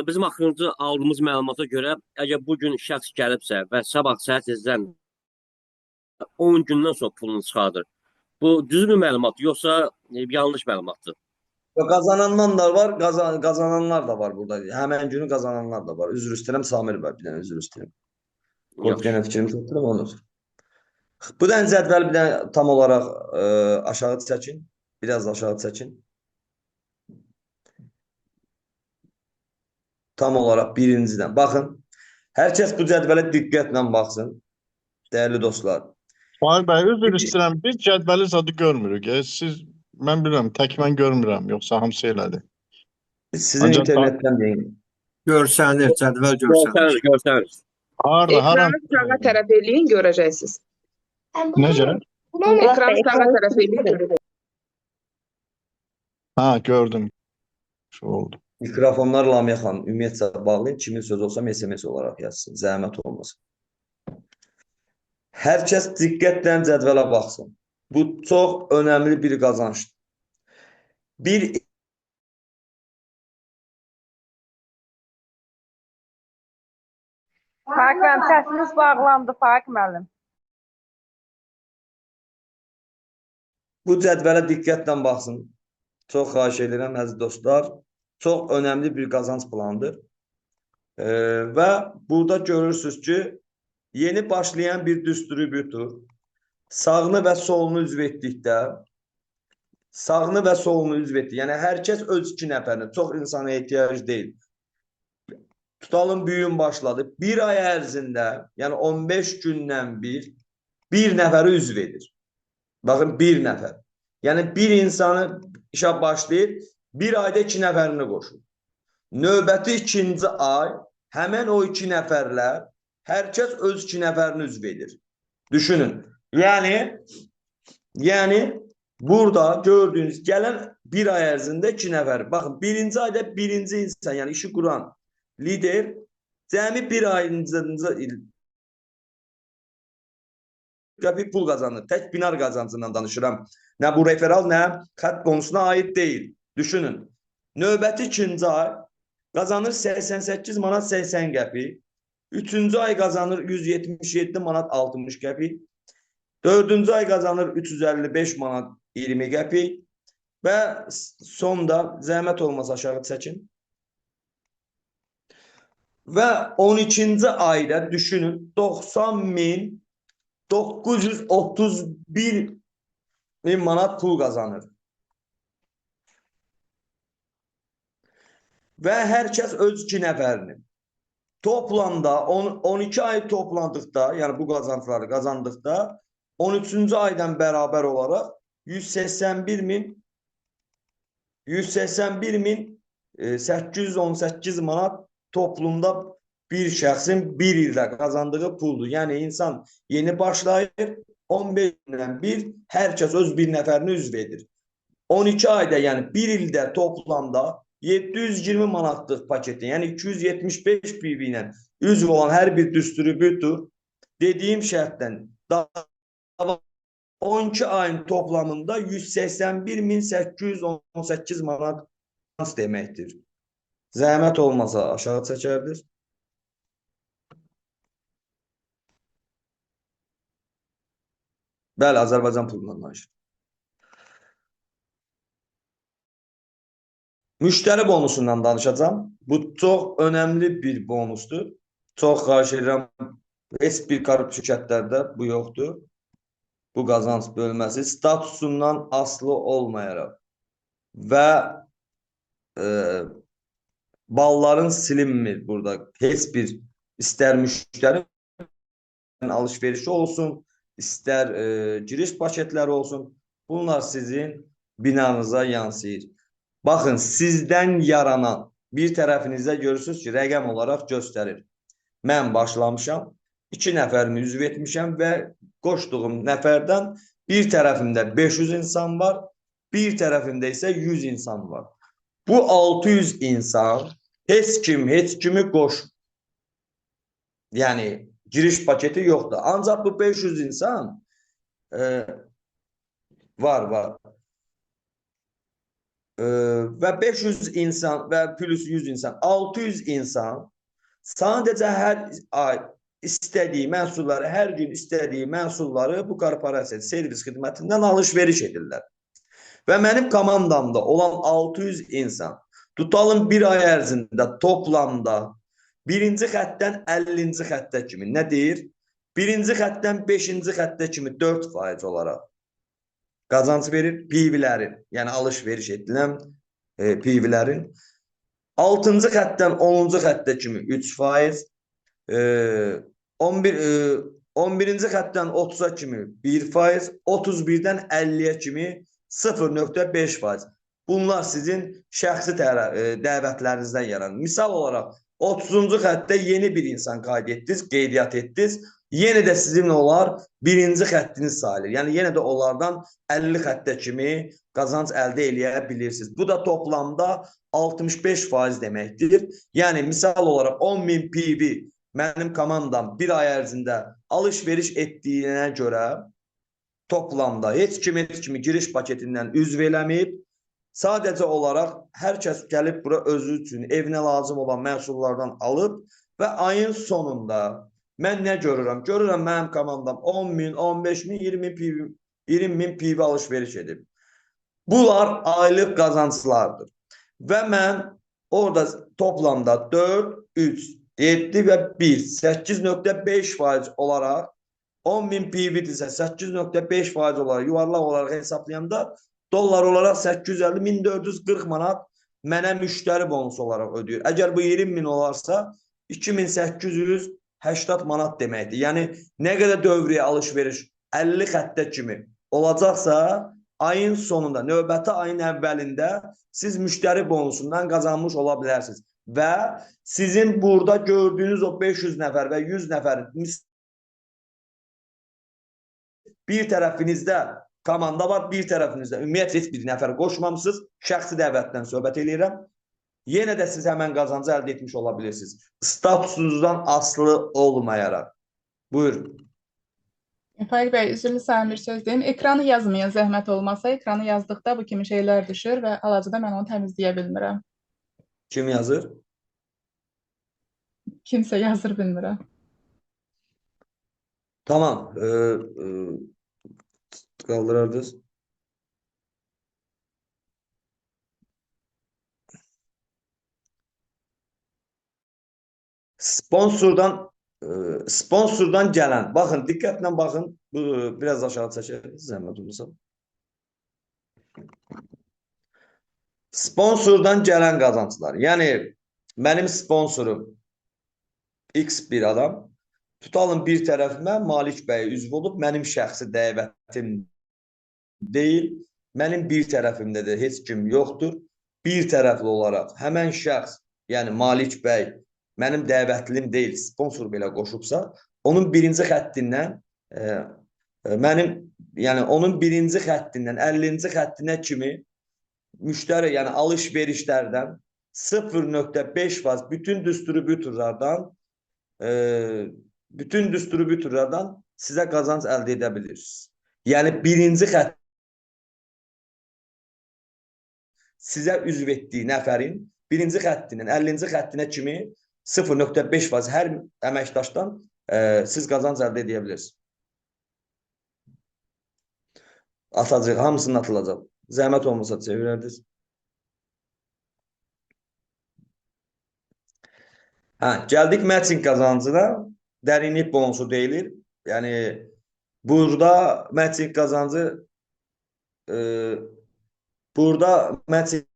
Bizim axırıncı aldığımız məlumata görə, əgər bugün şəxs gəlibsə və sabah səhər tezdən 10 gündən sonra pulunu çıxardır. Bu düzgün məlumat, yoxsa yanlış məlumatdır? Qazananlar da var, qazananlar da var burada. Həmən günü qazananlar da var. Üzr istəyirəm Samir bəy, bir dənə üzr istəyirəm. Qod genə fikrimi çatdırım onu. Bu da cədvəl bir dənə tam olaraq aşağı çəkin. Biraz da aşağı çəkin. Tam olaraq birincidən. Baxın. Hər kəs bu cədvələ diqqətlə baxsın. Dəyərli dostlar. Faik bəy, üzr istəyirəm. Biz cədvəli zadı görmürük. Siz, mən bilmirəm, tək mən görmürəm. Yoxsa hamısı elədir. Sizin Ancaq internetdən deyin. Görsənir, cədvəl görsənir. Görsənir. Harada? Ekranı sağa tərəf eləyin, görəcəksiniz. Necə? Ekranı sağa tərəf eləyin. Ha, gördüm. Şu oldu. Mikrofonlar Lamia xanım, ümumiyyətlə bağlayın. Kimin sözü olsa SMS olaraq yazsın. Zəhmət olmasın. Hər kəs diqqətlə cədvələ baxsın. Bu çox önəmli bir qazancdır. Faik müəllim, səsiniz bağlandı, Faik müəllim. Bu cədvələ diqqətlə baxsın. Çox xahiş edirəm, əziz dostlar. Çox önəmli bir qazanc planıdır. Və burada görürsünüz ki, yeni başlayan bir distributor sağını və solunu üzv etdikdə, yəni hər kəs öz 2 nəfərini, çox insana ehtiyac deyil. Tutalım bir gün başladı. Bir ay ərzində, yəni 15 gündən bir nəfəri üzv edir. Baxın, bir nəfər. Yəni bir insanı işə başlayır, bir ayda 2 nəfərini qoşur. Növbəti 2-ci ay həmən o 2 nəfərlə hər kəs öz 2 nəfərini üzv edir. Düşünün. Yəni burada gördüyünüz gələn bir ay ərzində 2 nəfər. Baxın, birinci ayda birinci insan, yəni işi quran lider cəmi bir ayında qəpik pul qazanır. Tək binar qazancından danışıram. Nə bu referal, nə xətt bonusuna aid deyil. Düşünün. Növbəti 2-ci ay qazanır 88 manat 80 qəpik. Üçüncü ay qazanır 177 manat 60 qəpik. Dördüncü ay qazanır 355 manat 20 qəpik. Və sonda zəhmət olmasa aşağı çəkin. Və 12-ci ayda düşünün 90.931 manat pul qazanır. Və hər kəs öz 2 nəfərini. Toplamda 12 ay toplandıqda, yəni bu qazançları qazandıqda 13-cü aydan bərabər olaraq 181.818 manat toplumda bir şəxsin bir ildə qazandığı puldur. Yəni insan yeni başlayır, 15 gündən bir hər kəs öz bir nəfərini üzv edir. 12 ayda, yəni bir ildə toplamda 720 manatlıq paketin, yəni 275 PV ilə üzv olan hər bir distributor dediyim şərtdən 12 ayın toplamında 181.818 manat deməkdir. Zəhmət olmasa aşağı çəkərdir. Bəli, Azərbaycan pulundan danışır. Müştəri bonusundan danışacağım. Bu çox önəmli bir bonusdur. Çox xahiş edirəm, heç bir korrupt şirkətlərdə bu yoxdur. Bu qazanc bölməsi statusundan asılı olmayaraq və balların silinmir burada. Heç bir istər müştəri alış-verişi olsun, istər giriş paketləri olsun. Bunlar sizin binanıza yansıyır. Baxın, sizdən yaranan bir tərəfinizdə görürsünüz ki, rəqəm olaraq göstərir. Mən başlamışam, 2 nəfərimi üzv etmişəm və qoşduğum nəfərdən bir tərəfimdə 500 insan var, bir tərəfimdə isə 100 insan var. Bu 600 insan heç kimi qoşur. Yəni, giriş paketi yoxdur. Ancaq bu 500 insan var. Və 500 insan və plus 100 insan, 600 insan sadəcə hər ay istədiyi məhsulları, hər gün istədiyi məhsulları bu korporasiya servis xidmətindən alış-veriş edirlər. Və mənim komandamda olan 600 insan tutalım bir ay ərzində toplamda birinci xəttdən 50-ci xəttə kimi nə deyir? Birinci xəttdən 5-ci xəttə kimi 4% olaraq qazanc verir PV-lərin, yəni alış-veriş edilən PV-lərin. 6-cı xəttdən 10-cu xəttə kimi 3%, 11-ci xəttdən 30-a kimi 1%, 31-dən 50-yə kimi 0.5%. Bunlar sizin şəxsi dəvətlərinizdən yaranır. Misal olaraq 30-cu xəttdə yeni bir insan qeydiyyat etdiniz. Yenə də sizin olar birinci xəttiniz sayılır. Yəni yenə də onlardan 50 xəttə kimi qazanc əldə eləyə bilirsiniz. Bu da toplamda 65% deməkdir. Yəni misal olaraq 10.000 PV mənim komandam bir ay ərzində alış-veriş etdiyinə görə toplamda heç kimi giriş paketindən üzv eləməyib. Sadəcə olaraq hər kəs gəlib bura özü üçün evinə lazım olan məhsullardan alıb və ayın sonunda mən nə görürəm? Görürəm mənim komandam 10.000, 15.000, 20.000 PV alış-veriş edib. Bunlar aylıq qazanclardır. Və mən orada toplamda 4, 3, 7 və 1, 8.5% olaraq 10.000 PV-dirsə 8.5% olaraq yuvarlaq olaraq hesablayanda dollar olaraq 850.440 manat mənə müştəri bonusu olaraq ödəyir. Əgər bu 20.000 olarsa 2.880 manat deməkdir. Yəni, nə qədər dövriyyə alış-veriş 50 xəttə kimi olacaqsa, ayın sonunda, növbəti ayın əvvəlində siz müştəri bonusundan qazanmış ola bilərsiniz. Və sizin burada gördüyünüz o 500 nəfər və 100 nəfərin bir tərəfinizdə komanda var, bir tərəfinizdə ümumiyyətlə heç bir nəfər qoşmamışsınız, şəxsi dəvətdən söhbət edirəm. Yenə də siz həmən qazancı əldə etmiş ola bilirsiniz. Statusunuzdan asılı olmayaraq. Buyurun. Faiq bəy, üzrlü sənə bir söz deyim. Ekranı yazmayın, zəhmət olmasa. Ekranı yazdıqda bu kimi şeylər düşür və hal-hazırda mən onu təmizləyə bilmirəm. Kim yazır? Kimsə yazır bilmirəm. Tamam. Kaldırardınız. Sponsordan gelen. Bakın dikkatle bakın. Biraz aşağı çekeriz. Zahmet olursa. Sponsordan gelen kazançlar. Yani benim sponsorum X bir adam. Tutalım bir tərəfimə Malik bəy üzv olub, mənim şəxsi dəvətim deyil, mənim bir tərəfimdə də heç kim yoxdur. Bir tərəfli olaraq həmən şəxs, yəni Malik bəy mənim dəvətlim deyil, sponsor belə qoşubsa, onun birinci xəttindən onun birinci xəttindən 50-ci xəttinə kimi müştəri, yəni alış-verişlərdən 0.5% bütün distribütorlardan sizə qazanc əldə edə bilirsiniz. Yəni birinci xətt sizə üzv etdiyi nəfərin birinci xəttindən 50-ci xəttinə kimi 0.5% hər əməkdaşdan siz qazanc əldə edə bilirsiniz. Atacaq, hamısının atılacaq. Zəhmət olmasa çevirərdiniz. Gəldik matching qazancına. Dərinlik bonusu deyilir. Yəni burada matching qazancı matching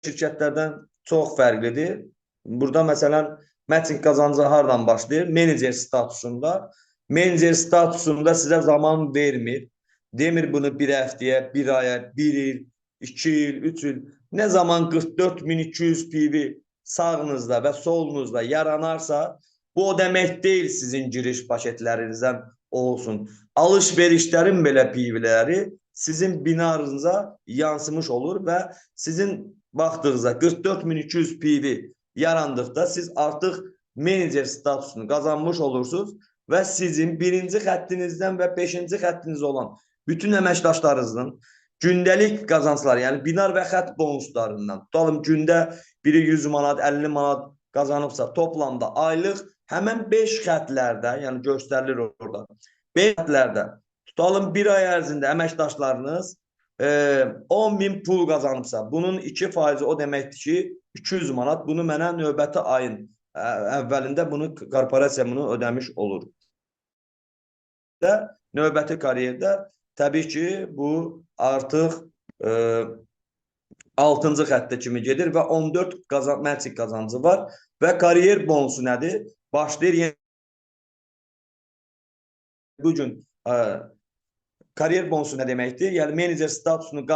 şirkətlərdən çox fərqlidir. Burada məsələn matching qazancı hardan başlayır? Menecer statusunda. Menecer statusunda sizə zaman vermir. Demir bunu bir həftəyə, bir aya, bir il, 2 il, 3 il. Ne zaman 44.200 PV sağınızda və solunuzda yaranarsa, bu o demek değil sizin giriş paketlerinizden olsun. Alış-verişlerin belə PV'ləri sizin binarınıza yansımış olur ve sizin baktığınızda 44.200 PV yarandıqda siz artıq menecer statusunu kazanmış olursunuz ve sizin birinci xəttinizdən və 5-ci xəttiniz olan bütün əməkdaşlarınızın gündəlik qazancları, yəni binar və xətt bonuslarından, tutalım gündə biri 100 manat, 50 manat qazanıbsa, toplamda aylıq həmən 5 xətlərdə, yəni göstərilir orada, 5 xətlərdə, tutalım bir ay ərzində əməkdaşlarınız 10.000 pul qazanıbsa, bunun 2% o deməkdir ki, 200 manat, bunu mənə növbəti ayın əvvəlində bunu korporasiya bunu ödəmiş olur. Növbəti kariyerdə təbii ki, bu artıq 6-cı xəttə kimi gedir və 14 matching qazancı var və kariyer bonusu nədir? Başlayır bugün kariyer bonusu nə deməkdir? Yəni menecer statusunu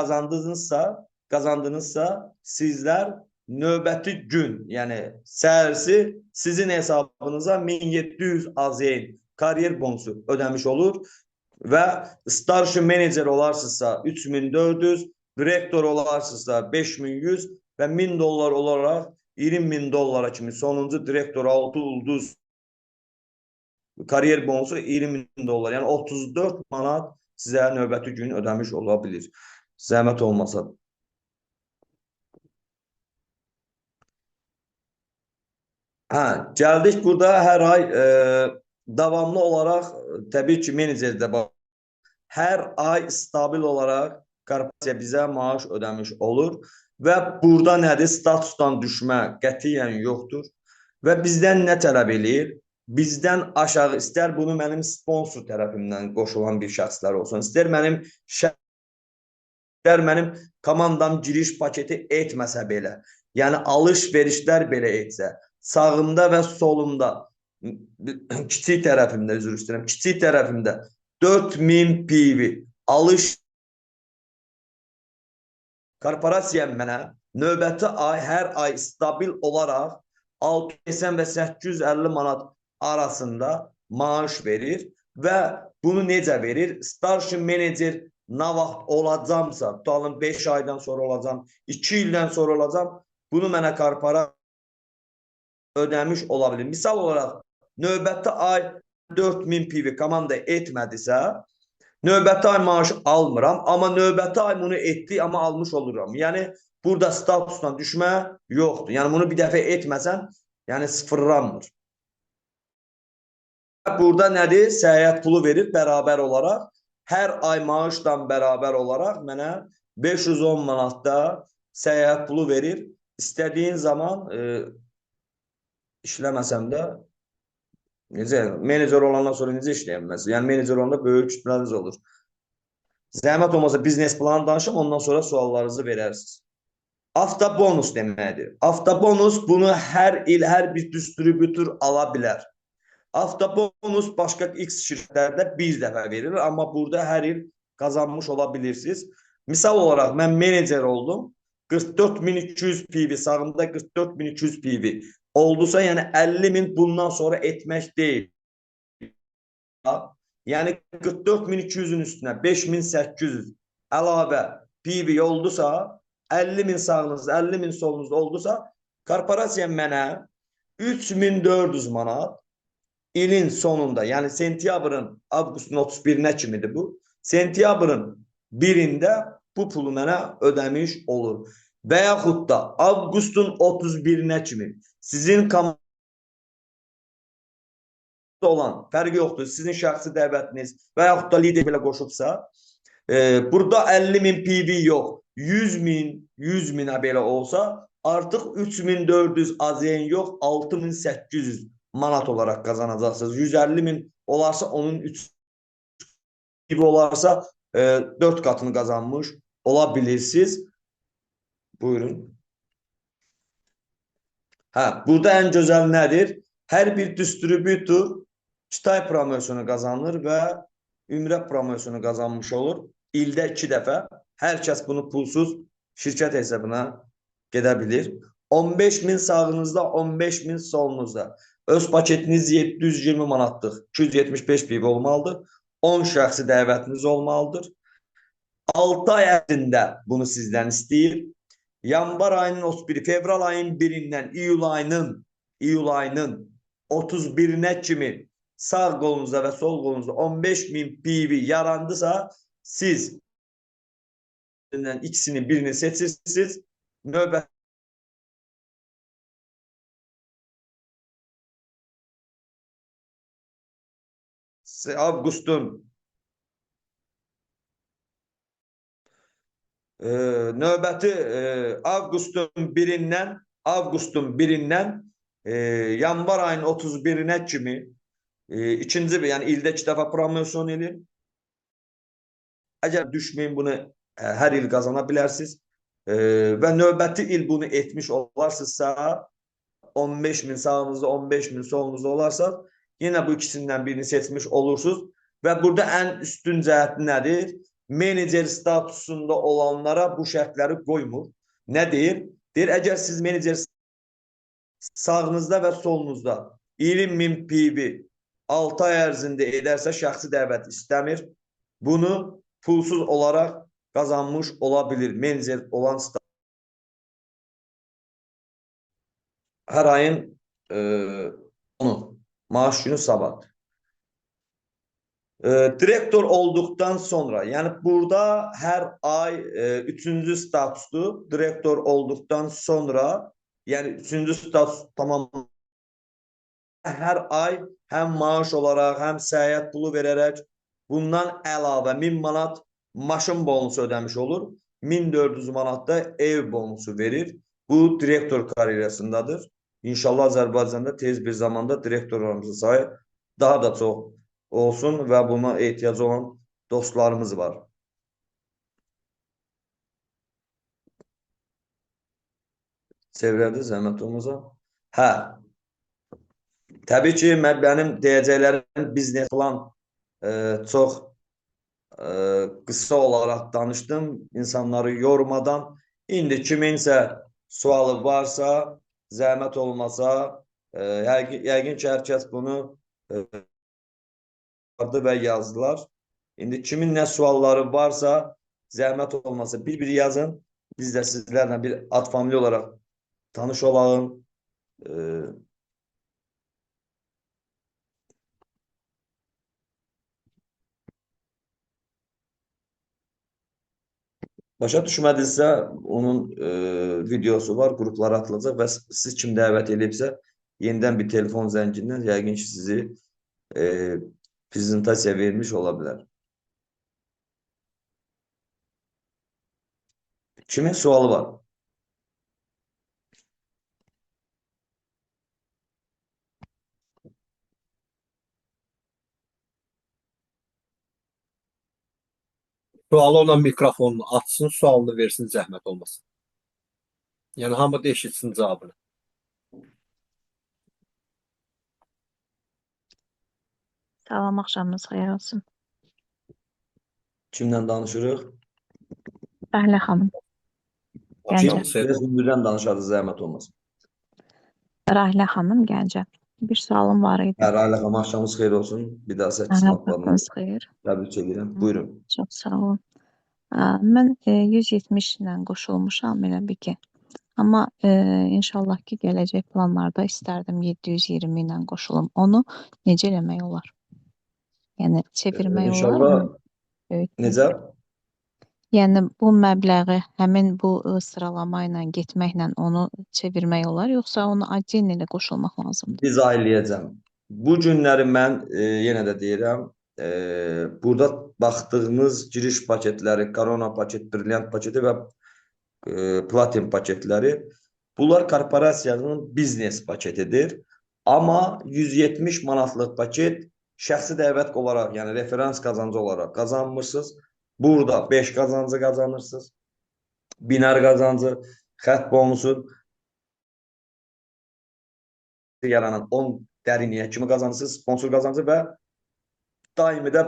qazandınızsa sizlər növbəti gün, yəni səhərsi sizin hesabınıza 1700 AZN kariyer bonusu ödəmiş olur və starşi menecer olarsınızsa 3400, direktor olarsınızsa 5100 və 1000 dollar olaraq 20.000 dollara kimi sonuncu direktor 6 ulduz kariyer bonusu 20.000 dollar. Yəni 34 manat sizə növbəti gün ödəmiş ola bilir. Zəhmət olmasa. Gəldik burada hər ay davamlı olaraq təbii ki menecerdə hər ay stabil olaraq korporasiya bizə maaş ödəmiş olur və burada nədir? Statusdan düşmə qətiyyən yoxdur və bizdən nə tələb eləyir? Bizdən aşağı istər bunu mənim sponsor tərəfimdən qoşulan bir şəxslər olsun, istər mənim komandam giriş paketi etməsə belə, yəni alış-verişlər belə etsə, sağımda və solumda kiçik tərəfimdə, üzr istəyirəm, kiçik tərəfimdə 4000 PV alış korporasiya mənə növbəti ay, hər ay stabil olaraq 680 və 850 manat arasında maaş verir və bunu necə verir? Starşi menecer nə vaxt olacamsa, tutalım 5 aydan sonra olacam, 2 ildən sonra olacam, bunu mənə korporasiya ödəmiş ola bilir. Misal olaraq, növbəti ay 4000 PV komanda etmədisə, növbəti ay maaşı almıram, amma növbəti ay bunu etdi, amma almış oluram. Yəni, burada statusdan düşmə yoxdur. Yəni, bunu bir dəfə etməsən, Yəni sıfırlanmır. Burada nədir? Səyahət pulu verir bərabər olaraq. Hər ay maaşla bərabər olaraq mənə 510 manatda səyahət pulu verir. İstədiyin zaman işləməsəm də necə, menecer olandan sonra necə işləyəməz? Yəni menecer olanda böyük kütləniz olur. Zəhmət olmasa biznes planı danışım, ondan sonra suallarınızı verərsiniz. Avtobonus deməkdir. Avtobonus bunu hər il hər bir distributor ala bilər. Avtobonus başqa X şirkətlərdə bir dəfə verilir, amma burada hər il qazanmış ola bilirsiniz. Misal olaraq mən menecer oldum. 44.200 PV, sağımda 44.200 PV oldusa, yəni 50.000 bundan sonra etmək deyil. Yəni 44.200-ün üstünə 5.800 əlavə PV oldusa, 50.000 sağınızda, 50.000 solunuzda oldusa, korporasiya mənə 3.400 manat ilin sonunda, yəni sentyabrın, avqustun 31-nə kimidir bu, sentyabrın 1-də bu pulu mənə ödəmiş olur. Və yaxud da avqustun 31-nə kimi sizin olan fərqi yoxdur. Sizin şəxsi dəvətiniz və yaxud da lider belə qoşubsa, burada 50.000 PV yox, 100.000 belə olsa, artıq 3.400 AZN yox, 6.800 manat olaraq qazanacaqsınız. 150.000 olarsa onun 3 gibi olarsa 4 qatını qazanmış ola bilirsiniz. Buyurun. Burada ən gözəl nədir? Hər bir distributor 2 ay promosyonu qazanır və ümrə promosyonu qazanmış olur. İldə 2 dəfə. Hər kəs bunu pulsuz şirkət hesabına gedə bilir. 15.000 sağınızda, 15.000 solunuzda. Öz paketiniz 720 manatlıq, 275 PV olmalıdır. 10 şəxsi dəvətiniz olmalıdır. 6 ay ərzində bunu sizdən istəyir. Yanvar ayının 31, fevral ayının 1-dən iyul ayının 31-nə kimi sağ qolunuzda və sol qolunuzda 15.000 PV yarandısa, siz ikisinin birini seçirsiniz. Növbət avqustun növbəti avqustun 1-dən yanvar ayının 31-nə kimi ikinci, yəni ildə 2 dəfə promosyon edir. Əgər düşməyin, bunu hər il qazana bilərsiniz və növbəti il bunu etmiş olarsınızsa, 15.000 sağınızda, 15.000 solunuzda olarsa, yenə bu ikisindən birini seçmiş olursunuz və burada ən üstün cəhəti nədir? Menecer statusunda olanlara bu şərtləri qoymur. Nə deyir? Deyir, əgər siz menecer sağınızda və solunuzda 20.000 PV 6 ay ərzində edərsə, şəxsi dəvət istəmir. Bunu pulsuz olaraq qazanmış ola bilir. Menecer olan status. Hər ayın maaş günü sabah. Direktor olduqdan sonra, yəni burada hər ay 3-cü statusdur. Direktor olduqdan sonra, yəni 3-cü status tamam, hər ay həm maaş olaraq, həm səyahət pulu verərək bundan əlavə 1000 manat maşın bonusu ödəmiş olur. 1400 manat da ev bonusu verir. Bu direktor karyerasındadır. İnşallah Azərbaycanda tez bir zamanda direktorlarımızın sayı daha da çox olsun və buna ehtiyacı olan dostlarımız var. Çevrədə zəhmət olmasa. Təbii ki, mənim deyəcəklərim biznes plan çox qısa olaraq danışdım, insanları yormadan. İndi kiminsə sualı varsa, zəhmət olmasa, yəqin ki, hər kəs bunu və yazdılar. İndi kimin nə sualları varsa, zəhmət olmasa bir yazın. Biz də sizlərlə bir ad familya olaraq tanış olalım. Başa düşmədinizsə, onun videosu var, qruplara atılacaq və siz kim dəvət edibsə, yenidən bir telefon zəngindən yəqin ki, sizi prezentasiya vermiş ola bilər. Kimin sualı var? Sualı olan mikrofonunu açsın, sualını versin, zəhmət olmasın. Yəni hamı da eşitsin cavabını. Salam, axşamınız xeyir olsun. Kimdən danışırıq? Fəhlə xanım, Gəncə. Axşamınız xeyir. Biraz ünlüdən danışarız, zəhmət olmasın. Rahilə xanım, Gəncə. Bir sualım var idi. Rayla xanım, axşamınız xeyir olsun. Bir daha 8 martlarını Vaxtınız xeyir. təbrik edirəm. Buyurun. Çox sağ olun. Mən 170 ilə qoşulmuşam, elə bir ki. Amma inşallah ki, gələcək planlarda istərdim 720 ilə qoşulum. Onu necə eləmək olar? Yəni, çevirmək olar İnşallah mı? necə? Yəni, bu məbləği həmin bu sıralama ilə getməklə onu çevirmək olar, yoxsa onu adden ilə qoşulmaq lazımdır? İzah eləyəcəm. Bu günləri mən yenə də deyirəm, burada baxdığınız giriş paketləri, korona paket, brilliant paketi və platin paketləri, bunlar korporasiyanın biznes paketidir. Amma 170 manatlıq paket şəxsi dəvət olaraq, yəni referans qazancı olaraq qazanmırsınız. Burada 5 qazancı qazanırsınız. Biner qazancı, xətt bonusu yaranan 10 dərinliyə kimi qazanırsınız, sponsor qazancı və daimi də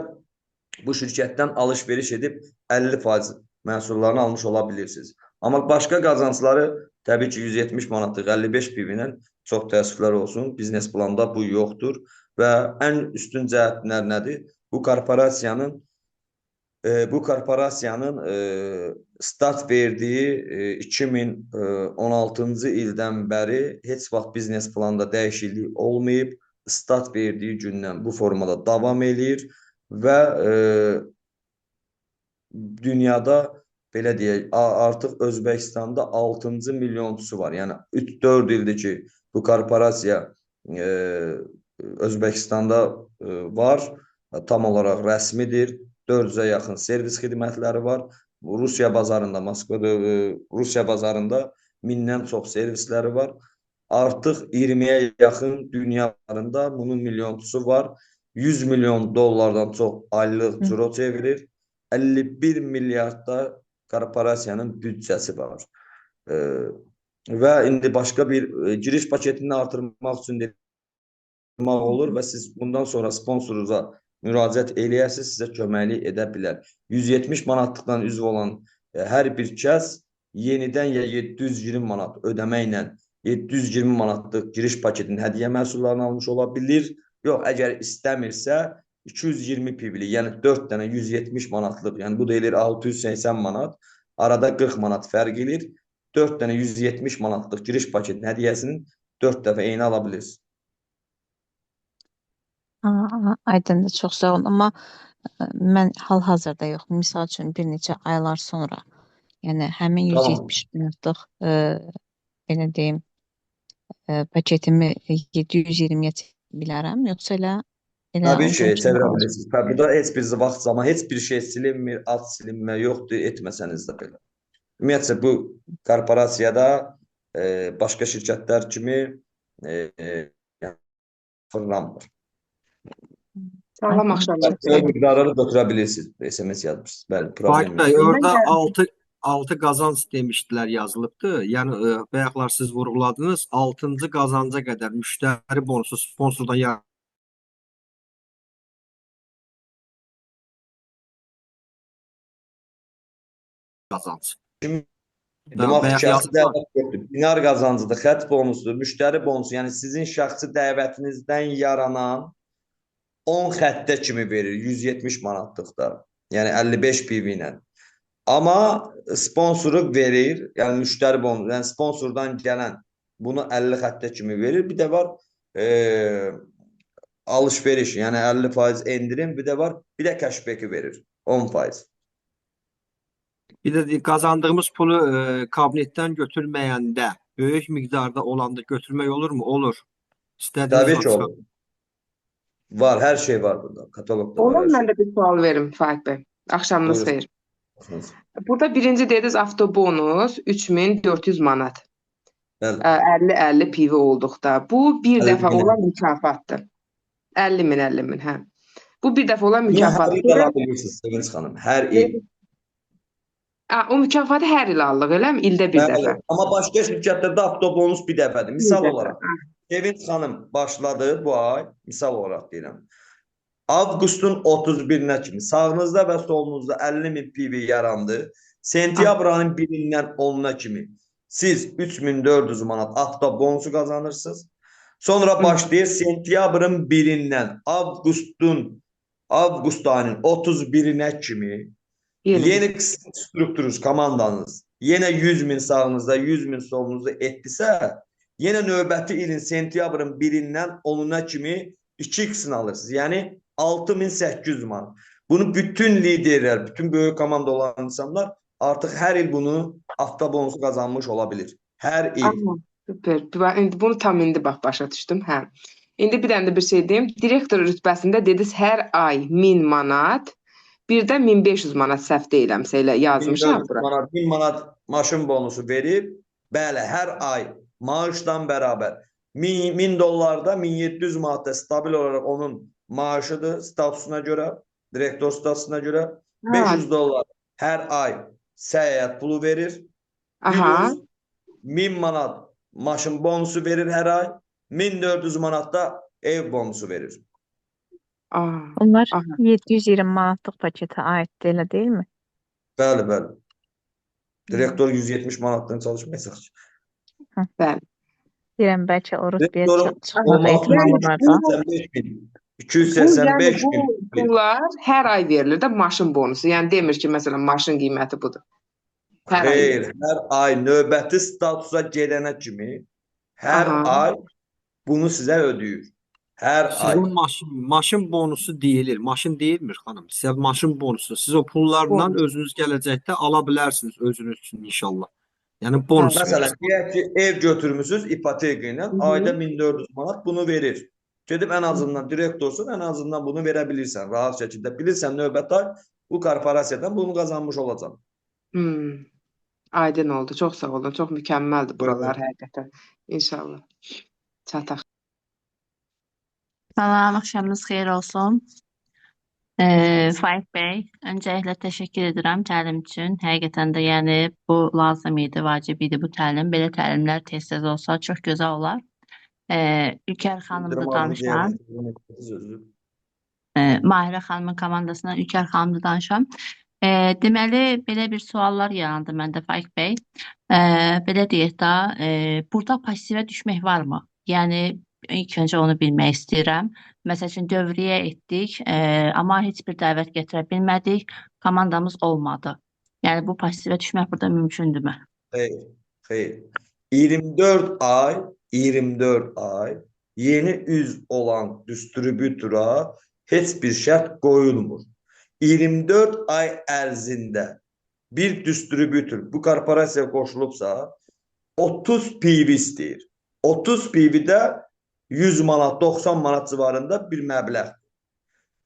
bu şirkətdən alış-veriş edib 50% məhsullarını almış ola bilirsiniz. Amma başqa qazancları təbii ki 170 manatlıq 55 PV ilə çox təəssüflər olsun. Biznes planda bu yoxdur və ən üstün cəhətlər nədir? Bu korporasiyanın start verdiyi 2016-cı ildən bəri heç vaxt biznes planda dəyişiklik olmayıb. Start verdiyi gündən bu formada davam eləyir və dünyada belə deyək, artıq Özbəkistanda 6-cı milyonçusu var. Yəni 3-4 ildir ki, bu korporasiya Özbəkistanda var, tam olaraq rəsmidir. 400-ə yaxın servis xidmətləri var. Rusiya bazarında, Moskvada, Rusiya bazarında 1000-dən çox servisləri var. Artıq 20-yə yaxın dünyalarında bunun milyonçusu var. 100 milyon dollardan çox aylıq ciro çevirir. 51 milyardda korporasiyanın büdcəsi var. Və indi başqa bir giriş paketini artırmaq üçün demək olur və siz bundan sonra sponsorunuza müraciət eləyəsiniz, sizə köməklik edə bilər. 170 manatlıqdan üzv olan hər bir kəs yenidən ya 720 manat ödəməklə 720 manatlıq giriş paketinin hədiyyə məhsullarını almış ola bilir. Yox, əgər istəmirsə 220 pivli, yəni 4 dənə 170 manatlıq, yəni bu da eləyir 680 manat, arada 40 manat fərq eləyir. 4 dənə 170 manatlıq giriş paketinin hədiyyəsinin 4 dəfə eyni ala bilirsiniz. Aydındır, çox sağ olun. Amma mən hal-hazırda yox, misal üçün bir neçə aylar sonra, yəni həmin 170 manatlıq belə deyim, paketimi 720-yə çəkə bilərəm, yoxsa elə Təbii ki, çevirə bilirsiniz. Burada heç bir vaxt zaman, heç bir şey silinmir, ad silinmə yoxdur, etməsəniz də belə. Ümumiyyətlə, bu korporasiyada başqa şirkətlər kimi fırlanmır. Sağlam axşamlar. O miqdarları götürə bilirsiniz. SMS yazmışsınız. Bəli, problem Bey, yox. orada 6 qazanc demişdilər, yazılıbdı. Yəni bayaqlar siz vurğuladınız, 6-cı qazanca qədər müştəri bonusu sponsordan qazanc. Demək, şəxsi dəvət yoxdur. Dinar qazancıdır, xətt bonusudur, müştəri bonusu. Yəni sizin şəxsi dəvətinizdən yaranan 10 xəttə kimi verir, 170 manatlıqda. Yəni 55 PV ilə. Amma sponsoru verir, yəni müştəri bonusu, yəni sponsordan gələn bunu 50 xəttə kimi verir. Bir də var alış-veriş, yəni 50% endirim, bir də var, bir də cashback verir, 10%. Bir də qazandığımız pulu kabinetdən götürməyəndə, böyük miqdarda olanda götürmək olur mu? Olur. İstədiyiniz Tabii ki açıq. olur. Var, her şey var burada. Katalogda var Olur her mu? şey. Mən də bir sual verim Faik bəy. Axşamınız Buyurun. xeyir. Burada birinci dediniz avtobonus 3400 manat. Bəli. 50-50 pivi olduqda. Bu bir 50 dəfə min. olan mükafatdır. 50 min, 50 min, hə. Bu bir dəfə olan Bunu her mükafatdır. il alabilirsiniz Sevinç Hanım. Her il. O mükafatı hər il alırıq, eləmi? İldə bir dəfə. Bəli. Ama başka şirketlərdə avtobonus bir dəfədir. Bir Misal dəfə. olarak. Sevinç Hanım başladı bu ay. Misal olarak deyirəm. Avqustun 31-nə kimi sağınızda və solunuzda 50 min PV yarandı. Sentyabr ayının 1-dən 10-na kimi siz 3400 manat avtobonusu kazanırsınız. Sonra başlayır sentyabrın 1-dən avqust ayının 31-nə kimi yeni strukturunuz, komandanız yenə 100 min sağınızda, 100 min solunuzda etdisə, yenə növbəti ilin sentyabrın 1-dən 10-na kimi 2x-ini alırsınız. Yəni 6800 manat. Bunu bütün liderler, bütün böyük komanda olan insanlar artık her il bunu avtobonusu kazanmış olabilir. Her il. Aha, süper. İndi bunu tam indi bax başa düşdüm. Hə. İndi bir dənə də bir şey deyim. Direktor rütbəsində dediniz hər ay 1000 manat, bir də 1500 manat səhv deyirəmsə elə yazmışam 1400 bura. manat, 1000 manat maşın bonusu verib, bəli, hər ay maaşdan bərabər 1000 dollarda 1700 manatda stabil olarak onun maaşıdır statusuna göre, direktor statusuna göre. 500 dolar her ay seyahat pulu verir. Aha. 1000 manat maşın bonusu verir her ay. 1400 manat da ev bonusu verir. Bunlar Aha. 720 manatlıq paketə aiddir, elə deyilmi? Bəli, bəli. Direktor 170 manatdan çalışmayacaq. Bəli. Deyirəm, bəlkə o rütbəyə Direktorun çıxmaq ehtimalı var da. 285 Bu bin. pullar hər ay verilir də maşın bonusu. Yəni demir ki, məsələn, maşın qiyməti budur. Hər ay. Xeyr, hər ay növbəti statusa gedənə kimi hər Aha. ay bunu sizə ödəyir. Hər ay. Sizin maşın bonusu deyilir. Maşın deyilmir xanım. Sizə maşın bonusu. Siz o pullarla özünüz gələcəkdə ala bilərsiniz özünüz üçün inşallah. Yəni bonus Məsələn, verir. deyək ki, ev götürmüsünüz ipoteka ilə, ayda 1400 manat bunu verir. Gedib ən azından direktorsun, ən azından bunu verə bilirsən, rahat şəkildə. Bilirsən növbəti ay bu korporasiyadan bunu qazanmış olacaq. Aydın oldu. Çox sağ olun. Çox mükəmməldir buralar həqiqətən. İnşallah. Çataq. Salam, axşamınız xeyir olsun. Faik bəy, öncəliklə təşəkkür edirəm təlim üçün. Həqiqətən də yəni bu lazım idi, vacib idi bu təlim. Belə təlimlər tez-tez olsa çox gözəl olar. Ülker xanımla danışam. Mahirə xanımın komandasından Ülker xanımla danışam. Deməli, belə bir suallar yarandı məndə Faik bəy. Belə deyək də, burada passivə düşmək varmı? Yəni, ilk öncə onu bilmək istəyirəm. Məsəl üçün, dövriyə etdik, amma heç bir dəvət gətirə bilmədik, komandamız olmadı. Yəni, bu passivə düşmək burada mümkündürmü? Xeyr. 24 ay yeni üz olan distribütora heç bir şərt qoyulmur. 24 ay ərzində bir distribütor bu korporasiyaya qoşulubsa 30 PV istəyir. 30 PV-də 100 manat, 90 manat civarında bir məbləğ.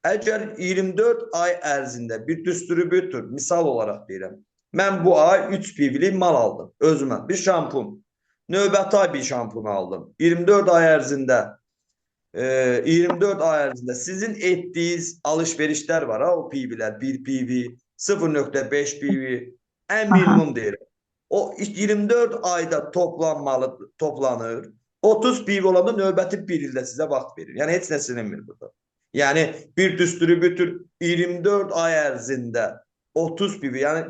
Əgər 24 ay ərzində bir distribütor, misal olaraq deyirəm, mən bu ay 3 PV-lik mal aldım özümə, bir şampun. Növbəti ay bir şampun aldım. 24 ay ərzində sizin etdiyiniz alışverişlər var ha, o PV-lər, 1 PV, 0.5 PV, ən minimum deyirəm. O 24 ayda toplanır. 30 PV olanda növbəti bir ildə sizə vaxt verir. Yəni heç nə silinmir burada. Yəni bir distribütor 24 ay ərzində 30 PV, yəni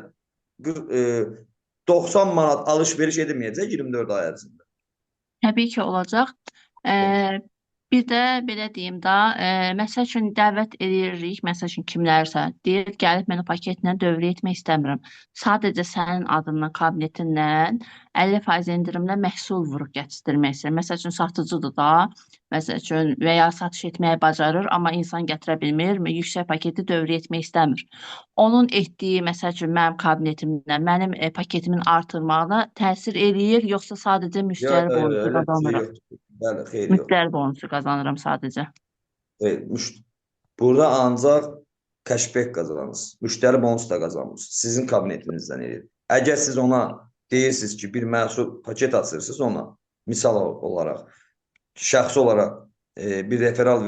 90 manat alışveriş edilməyəcək 24 ay ərzində. Təbii ki, olacaq. Bir də belə deyim də, məsəl üçün dəvət edirik, məsəl üçün kimlərsə, deyir, gəlib mən o paketlə dövriyə etmək istəmirəm. Sadəcə sənin adından, kabinetinlə 50% endirimlə məhsul vurub gətirmək istəyir. Məsəl üçün satıcıdır da, məsəl üçün və ya satış etməyi bacarır, amma insan gətirə bilmir, yüksək paketi dövriyə etmək istəmir. Onun etdiyi, məsəl üçün mənim kabinetimlə, mənim paketimin artırmağına təsir eləyir, yoxsa sadəcə müştəri bonusu qazanırıq? Bəli, xeyri yox. Müştəri bonusu qazanıram sadəcə. Burada ancaq cashback qazanırsınız. Müştəri bonusu da qazanmırsınız. Sizin kabinetinizdən eləyir. Əgər siz ona deyirsiniz ki, bir məhsul paket açırsınız ona, misal olaraq, şəxsi olaraq bir referal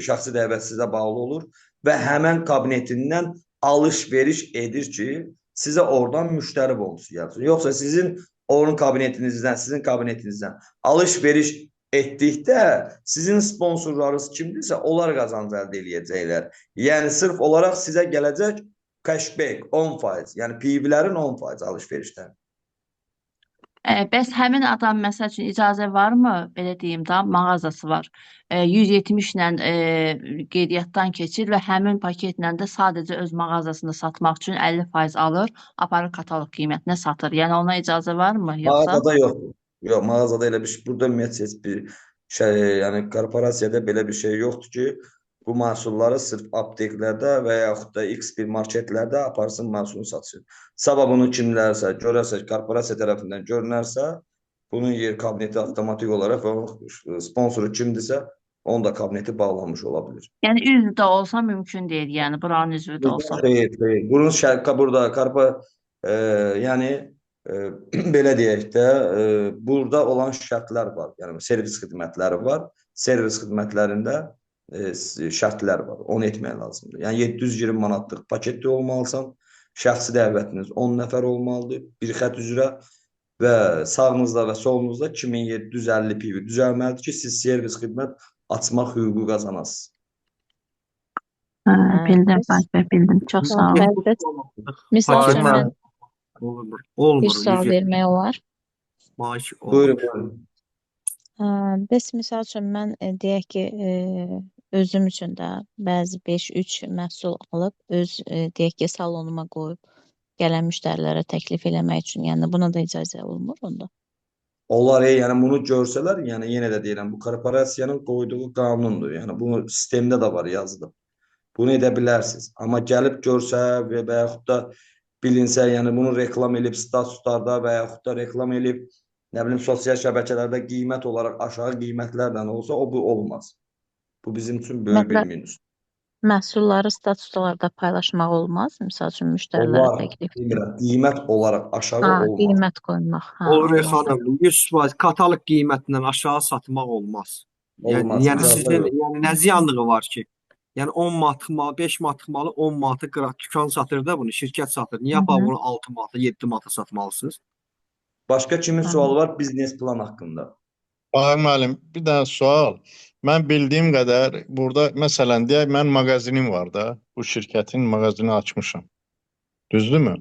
şəxsi dəvət sizə bağlı olur və həmən kabinetindən alış-veriş edir ki, sizə oradan müştəri bonusu gəlsin. Yoxsa sizin onun kabinetinizdən alış-veriş etdikdə sizin sponsorlarınız kimdirsə, onlar qazanc əldə edəcəklər. Yəni sırf olaraq sizə gələcək cashback 10%, yəni PV-lərin 10% alış-verişdən. Bəs həmin adam məsəl üçün icazə varmı? Belə deyim da, mağazası var. 170 ilə qeydiyyatdan keçir və həmin paketlə də sadəcə öz mağazasında satmaq üçün 50% alır, aparır kataloq qiymətinə satır. Yəni ona icazə varmı yoxsa? Mağazada yoxdur. Yox, mağazada elə bir şey. Burada ümumiyyətlə heç bir şey, yəni korporasiyada belə bir şey yoxdur ki, bu məhsulları sırf apteklərdə və yaxud da X bir marketlərdə aparsın, məhsulunu satsın. Sabah bunu kimlərsə, görərsə, korporasiya tərəfindən görünərsə, bunun yer kabineti avtomatik olaraq və onun sponsoru kimdirsə, onun da kabineti bağlanmış ola bilir. Yəni üzv də olsa mümkün deyil, yəni buranın üzvü də olsa. Xeyr. Bunun burada yəni belə deyək də, burada olan şərtlər var. Yəni servis xidmətləri var. Servis xidmətlərində şərtlər var. Onu etmək lazımdır. Yəni 720 manatlıq paketdə olmalısan. Şəxsi dəvətiniz 10 nəfər olmalıdır. Bir xət üzrə və sağınızda və solunuzda 2750 PV düzəlməlidir ki, siz servis xidmət açmaq hüququ qazanasınız. Bildim, bildim. Çox sağ olun. Misal üçün mən Olmur. bir sual vermək olar. Maaş olmur. Buyurun. Bəs misal üçün mən deyək ki, özüm üçün də bəzi 5-3 məhsul alıb deyək ki, salonuma qoyub gələn müştərilərə təklif eləmək üçün, yəni buna da icazə olmur onda. Onlar yəni bunu görsələr, yəni yenə də deyirəm, bu korporasiyanın qoyduğu qanundur. Yəni bu sistemdə də var yazılıb. Bunu edə bilərsiniz. Amma gəlib görsə və yaxud da bilinsə, yəni bunu reklam edib statuslarda və yaxud da reklam edib, nə bilim, sosial şəbəkələrdə qiymət olaraq aşağı qiymətlərlə olsa, bu olmaz. Bu bizim üçün böyük bir minus. Məhsulları statuslarda paylaşmaq olmaz, misal üçün müştərilərə təklif. Qiymət olaraq aşağı olmaz. Qiymət qoymaq. Olur xanım, 100% kataloq qiymətindən aşağı satmaq olmaz. Olmaz. Yəni sizin nə ziyanlığı var ki? Yəni 10 manat malı, 5 manat malı 10 manatı dükan satır da bunu, şirkət satır. Niyə bunu 6 manata, 7 manata satmalısınız? Başqa kimin sualı var biznes plan haqqında? Bahar müəllim, bir dənə sual. Mən bildiyim qədər burada məsələn deyək mən mağazinim var da, bu şirkətin mağazini açmışam. Düzdürmü?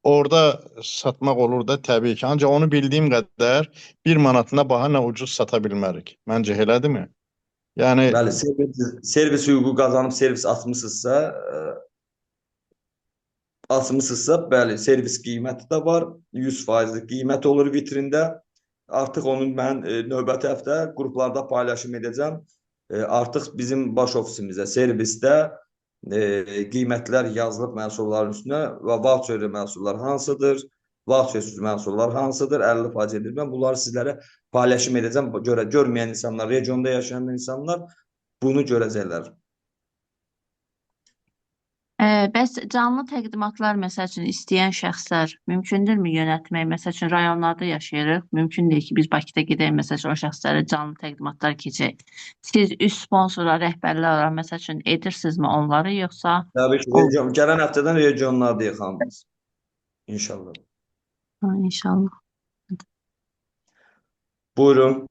Orada satmaq olur da təbii ki. Ancaq onu bildiyim qədər 1 manatına baha nə ucuz sata bilmərik. Məncə elədirmi? Yəni bəli, servis hüququ qazanıb servis açmısınızsa, bəli, servis qiyməti də var. 100%lik qiymət olur vitrində. Artıq onu mən növbəti həftə qruplarda paylaşım edəcəm. Artıq bizim baş ofisimizdə, servisdə qiymətlər yazılıb məhsulların üstünə və voucherli məhsullar hansıdır, vouchersiz məhsullar hansıdır, 50% edir. Mən bunları sizlərə paylaşım edəcəm. Görməyən insanlar, regionda yaşayan insanlar bunu görəcəklər. Bəs canlı təqdimatlar məsəl üçün istəyən şəxslər mümkündürmü yönətmək? Məsəl üçün rayonlarda yaşayırıq. Mümkün deyil ki, biz Bakıda gedək, məsəl üçün o şəxslərə canlı təqdimatlar keçək. Siz üst sponsorlar, rəhbərlər olaraq məsəl üçün edirsinizmi onları, yoxsa? Təbii ki, gələn həftədən regionlarda yaxanmız. İnşallah. İnşallah. Buyurun.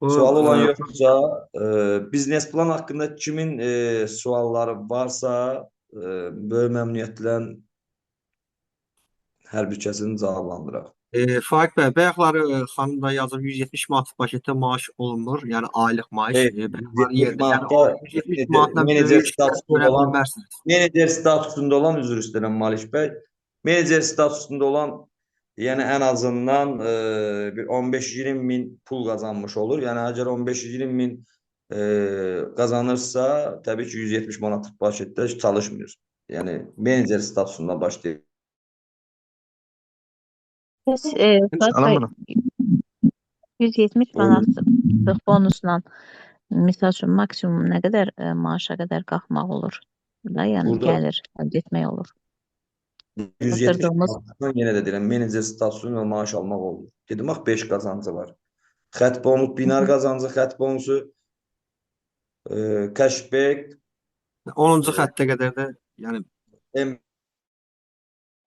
Sual olan yoxsa, biznes plan haqqında kimin sualları varsa, böyük məmnuniyyətlə hər bir kəsin cavablandıraq. Faiq bəy, bayaqları xanım da yazıb 170 manat paketdə maaş olunmur, yəni aylıq maaş. 170 manatda menecer statusunda olan, üzr istəyirəm Maliş bəy, menecer statusunda olan, yəni ən azından bir 15-20 min pul qazanmış olur. Yəni əgər 15-20 min qazanırsa, təbii ki 170 manatlıq paketdə çalışmır. Yəni menecer statusundan başlayır. Biz Fuat Salam bəy bana. 170 O manatlıq bonusla misal üçün maksimum nə qədər maaşa qədər qalxmaq olur da, yəni burada gəlir əldə etmək olur. 170 Götürdüyümüz manatdan yenə də deyirəm, menecer statusu ilə maaş almaq olur. Dedim, bax 5 qazancı var. Xət bonus, binar qazancı, xət bonusu, cashback, 10-cu e, xəttə qədər də yəni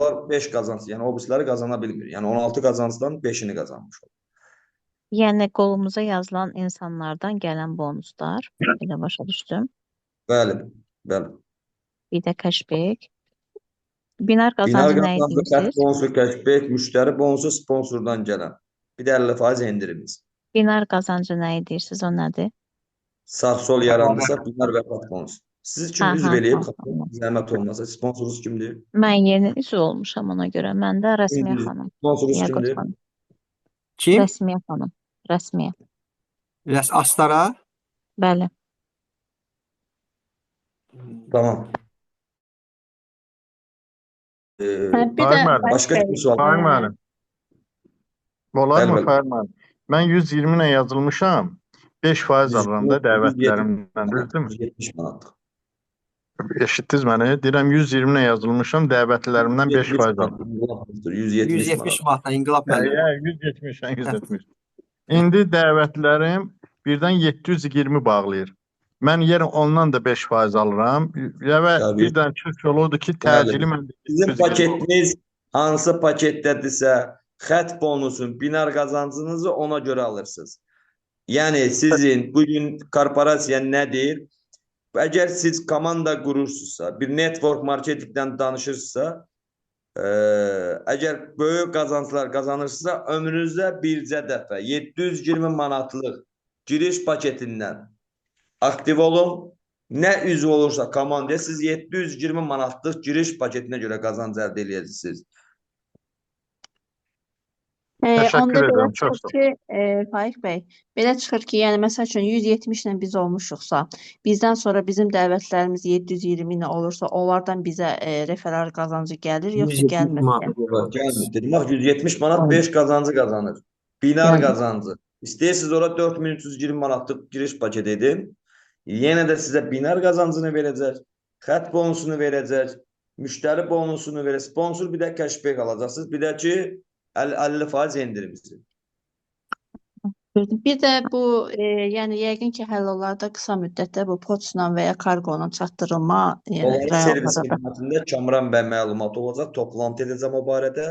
var 5 qazanc. Yəni o birisləri qazana bilmir. Yəni 16 qazancdan 5-ini qazanmış olur. yəni qolumuza yazılan insanlardan gələn bonuslar, elə başa düşdüm. Bəli, bəli. Bir də cashback. Binar Binar qazancı nə qazancı, xət deyirsiniz? bonusu, cashback, müştəri bonusu, sponsordan gələn. Bir də 50% endirimimiz. Binar qazancı nə deyirsiniz, o nədir? Sağ-sol yarandısa binar və xət bonusu. Siz kim Ha, üzv ha, eləyib? ha, tamam. Zəhmət olmasa. Sponsorunuz kimdir? Mən yeni üzv olmuşam ona görə. Məndə Rəsmiyə Kimdir? xanım, Sponsorunuz Yaqut kimdir? xanım. kim? Rəsmiyə xanım, Rəsmiyə. Astara. Bəli. Tamam. Hə, bir də Faiz müəllim. Faiz Başqa bəy, kim sual? Faiz müəllim. Olar Bəli, mı bəli. Faiz müəllim? Mən 120 ilə yazılmışam. 5% alıram da 170 dəvətlərimdən, düzdürmü? 170 manat. Eşitdiniz məni? Deyirəm 120 ilə yazılmışam, dəvətlərimdən 5% 170 alıram. manat. 170 170 manat. manatdan İnqilab müəllim. 170, 170. İndi dəvətlərim birdən 720 bağlayır. Mən yenə ondan da 5% alıram. Və Təbii. bir dənə çıx yolu odur ki, Bəli. təcili məndə Sizin 720 paketiniz hansı paketdədirsə, xət bonusun, binar qazancınızı ona görə alırsınız. Yəni sizin bugün korporasiya nədir? Əgər siz komanda qurursunuzsa, bir network marketingdən danışırsınızsa, əgər böyük qazanclar qazanırsınızsa, ömrünüzdə bircə dəfə 720 manatlıq giriş paketindən aktiv olun. Nə üzv olursa komandaya siz 720 manatlıq giriş paketinə görə qazanc əldə edəcəksiniz. Təşəkkür Onda belə edirəm, çox çıxır sağ ol. ki, Faiq bəy, belə çıxır ki, yəni məsəl üçün 170 ilə biz olmuşuqsa, bizdən sonra bizim dəvətlərimiz 720 ilə olursa, onlardan bizə referal qazancı gəlir, yoxsa 170 gəlmir? manat. Yox, gəlmir. Dedim, bax 170 manat 5 qazancı qazanır. Binar Yəni. qazancı. İstəyirsiniz ora 4320 manatlıq giriş paketi edin. Yenə də sizə binar qazancını verəcək, xət bonusunu verəcək, müştəri bonusunu verəcək, sponsor bir də cashback alacaqsınız. Bir də ki 50% endirimsiz. Bir də bu, yəni yəqin ki, həll olar da qısa müddətdə bu poçtla və ya karqonun çatdırılma, yəni Onların real servis olacaq. xidmətində Kamran bəy məlumat olacaq. Toplantı edəcəm o barədə.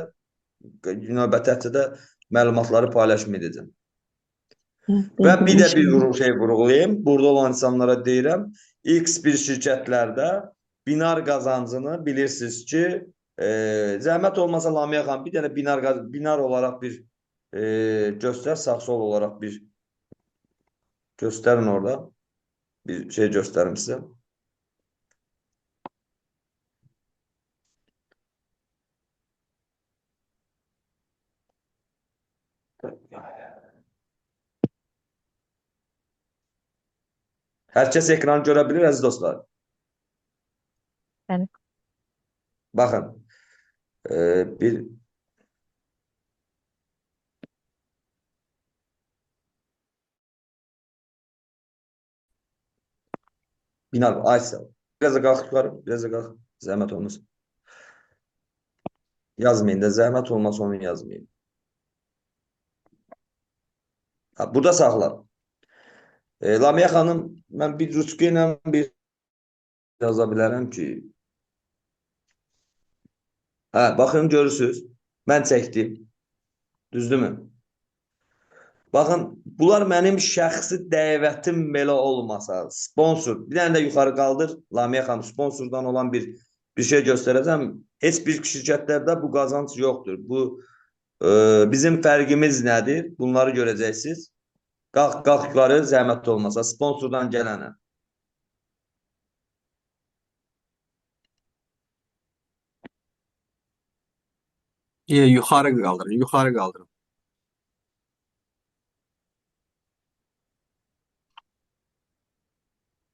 Növbəti həftədə məlumatları paylaşım edəcəm. Və bir də bir şey vurğulayayım. Burada olan insanlara deyirəm. X bir şirkətlərdə binar qazancını bilirsiniz ki, zəhmət olmasa Lamiyə xanım bir dənə binar olaraq bir göstər, sağ-sol olaraq bir göstərin orada. Bir şey göstərim sizə. Hər kəs ekranı görə bilir, əziz dostlar. Bəli. Baxın, bir binar, Aysa. Biraz da qalx yuxarı, biraz da qalx. Zəhmət olmasın. Yazmayın da, zəhmət olmasa onu yazmayın. Ha, burada saxlar. Lamiyə xanım, mən bir ruçka ilə bir yaza bilərəm ki, baxın, görürsünüz. Mən çəkdim. Düzdürmü? Baxın, bunlar mənim şəxsi dəvətim belə olmasa, sponsor, bir dənə də yuxarı qaldır, Lamiyə xanım, sponsordan olan bir şey göstərəcəm. Heç bir şirkətlərdə bu qazanc yoxdur. Bu, bizim fərqimiz nədir? Bunları görəcəksiniz. Qalx yuxarı, zəhmətli olmasa, sponsordan gələnə. Yuxarı qaldırın, yuxarı qaldırın.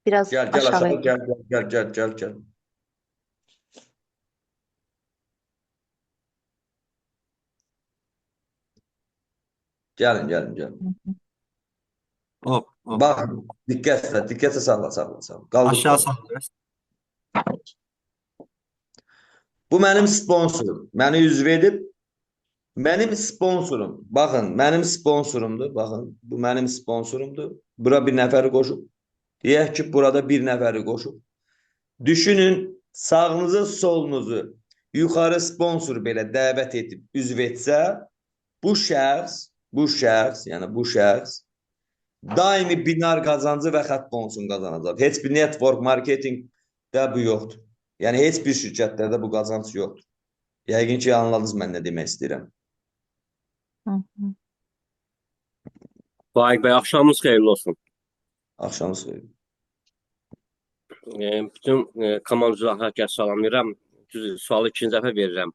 Biraz Gəl aşağı. aşağı, gəl. Gəlin. Hop, hop. Bax, diqqətlə saxla. Qaldırıb Aşağı qaldır. salırız. Bu mənim sponsorum. Məni üzv edib. Mənim sponsorum. Baxın, mənim sponsorumdur. Baxın, bu mənim sponsorumdur. Bura bir nəfəri qoşub. Deyək ki, burada bir nəfəri qoşub. Düşünün, sağınızı, solunuzu yuxarı sponsor belə dəvət edib üzv etsə, bu şəxs daimi binar qazancı və xətt bonusunu qazanacaq. Heç bir network marketingdə bu yoxdur. Yəni, heç bir şirkətlərdə bu qazanc yoxdur. Yəqin ki, anladınız mən nə demək istəyirəm. Faik bəy, axşamınız xeyirli olsun. Axşamınız xeyir. Bütün komandalara hər kəs salamlayıram. Sualı ikinci dəfə verirəm.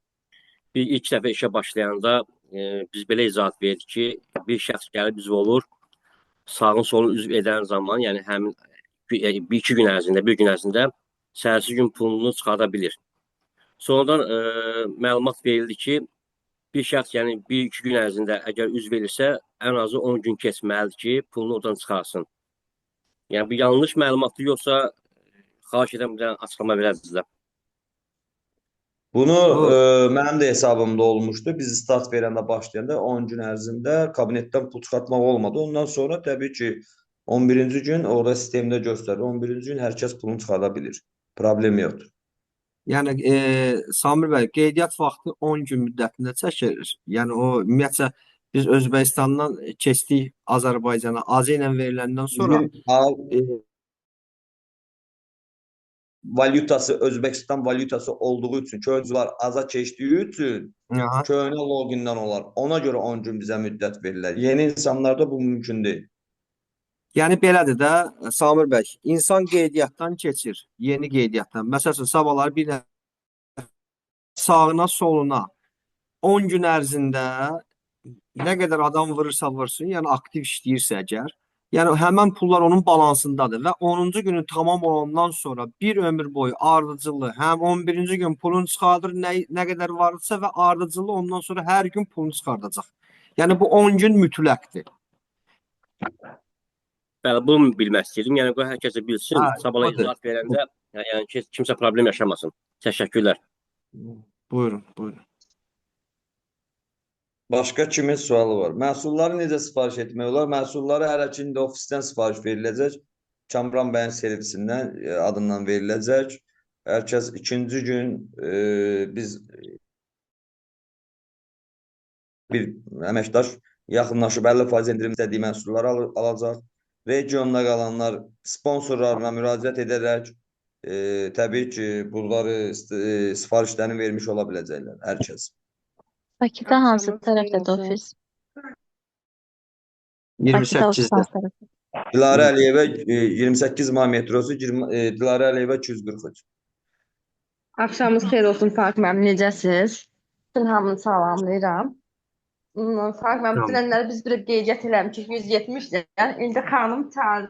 İlk dəfə işə başlayanda biz belə izahat verdik ki, bir şəxs gəlib üzv olur, sağın solun üzv edən zaman, yəni həmin bir gün ərzində səhərsi gün pulunu çıxarda bilir. Sonradan məlumat verildi ki, bir şəxs yəni bir-iki gün ərzində əgər üzv verirsə, ən azı 10 gün keçməlidir ki, pulunu oradan çıxarsın. Yəni bu yanlış məlumatdır, yoxsa xahiş edən bir açıqlama verərdinizlər. Bunu mənim də hesabımda olmuşdu. Biz start verəndə başlayanda 10 gün ərzində kabinetdən pul çıxartmaq olmadı. Ondan sonra təbii ki 11-ci gün orada sistemdə göstərir. 11-ci gün hər kəs pulunu çıxarda bilir. Problem yoxdur. Yəni Samir bəy, qeydiyyat vaxtı 10 gün müddətində çəkilir. Yəni o ümumiyyətlə biz Özbəkistandan keçdik Azərbaycana, AZ ilə veriləndən sonra valyutası Özbəkistan valyutası olduğu üçün, köhnələr aza keçdiyi üçün köhnə loqindən olar. Ona görə 10 gün bizə müddət verirlər. Yeni insanlarda bu mümkün deyil. Yəni belədir də Samir bəy, insan qeydiyyatdan keçir, yeni qeydiyyatdan. Məsələn, sabahları bir sağına, soluna 10 gün ərzində nə qədər adam vurursa vursun, yəni aktiv işləyirsə əgər, yəni həmən pullar onun balansındadır və 10-cu günü tamam olandan sonra bir ömür boyu ardıcılı, həm 11-ci gün pulunu çıxardır, nə qədər varsa və ardıcılı ondan sonra hər gün pulunu çıxardacaq. Yəni bu 10 gün mütləqdir. Bəli, bunu bilmək istəyirdim. Yəni, hər kəsə bilsin, sabahla izahat verəndə yəni, kimsə problem yaşamasın. Təşəkkürlər. Buyurun. Başqa kimin sualı var? Məhsulları necə sifariş etmək olar? Məhsulları hərəkində ofisdən sifariş veriləcək. Kamran bəyin servisindən adından veriləcək. Hər kəs ikinci gün biz bir əməkdaş yaxınlaşıb 50% endirim istədiyi məhsulları alacaq. Regionda qalanlar sponsorlarına müraciət edərək təbii ki, bunları sifarişlərini vermiş ola biləcəklər hər kəs. Bakıda hansı tərəfdədir ofis? 28-də. Dilarə Əliyevə 28 may metrosu, Dilarə Əliyevə 243. Axşamınız xeyir olsun Faik müəllim, necəsiz? Bütün hamını salamlayıram. Faik müəllim, bilənləri biz bir qeydiyyat eləmişik 170-dən. İndi xanım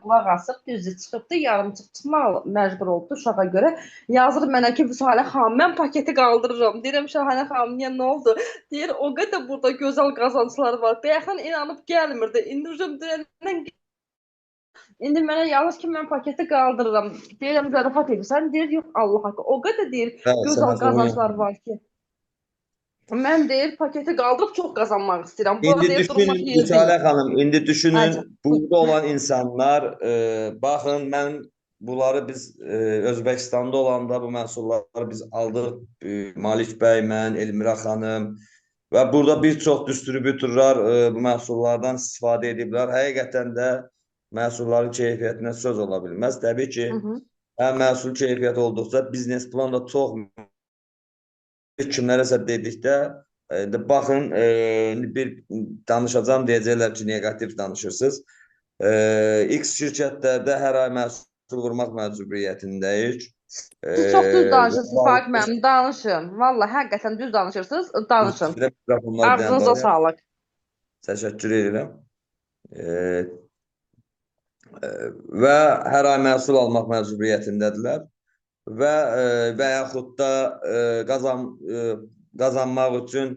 qulaq asıb, düzdür çıxıbdı, yarımçıq çıxmaq məcbur oldu uşağa görə. Yazır mənə ki, Şahanə xanım, mən paketi qaldırıram. Deyirəm, Şahanə xanım, niyə, nə oldu? Deyir, o qədər burada gözəl qazanclar var. Bəyəxən inanıb gəlmirdi. İndi mənə yazır ki, mən paketi qaldırıram. Deyirəm, zarafat edirsən. Deyir, yox, Allah haqqı. O qədər deyir, gözəl qazanclar var ki. Mən deyir, paketi qaldırıb çox qazanmaq istəyirəm. İndi düşünün, Müsalə xanım, indi düşünün, burada olan insanlar, baxın, mən bunları biz Özbəkistanda olanda bu məhsulları biz aldıq. Malik bəy, mən, Elmira xanım və burada bir çox distributorlar bu məhsullardan istifadə ediblər. Həqiqətən də məhsulların keyfiyyətinə söz ola bilməz. Təbii ki, həm məhsul keyfiyyəti olduqca biznes plan da çox kimlərəsə dedikdə, baxın, bir danışacağım, deyəcəklər ki, negativ danışırsınız. X şirkətlərdə hər ay məhsul qurmaq məcburiyyətindəyik. Siz çox düz danışırsınız, Faik müəllim, danışın. Valla, həqiqətən düz danışırsınız, danışın. Ağzınıza sağlıq. Təşəkkür edirəm. Və hər ay məhsul almaq məcburiyyətindədirlər. Və yaxud da qazanmaq üçün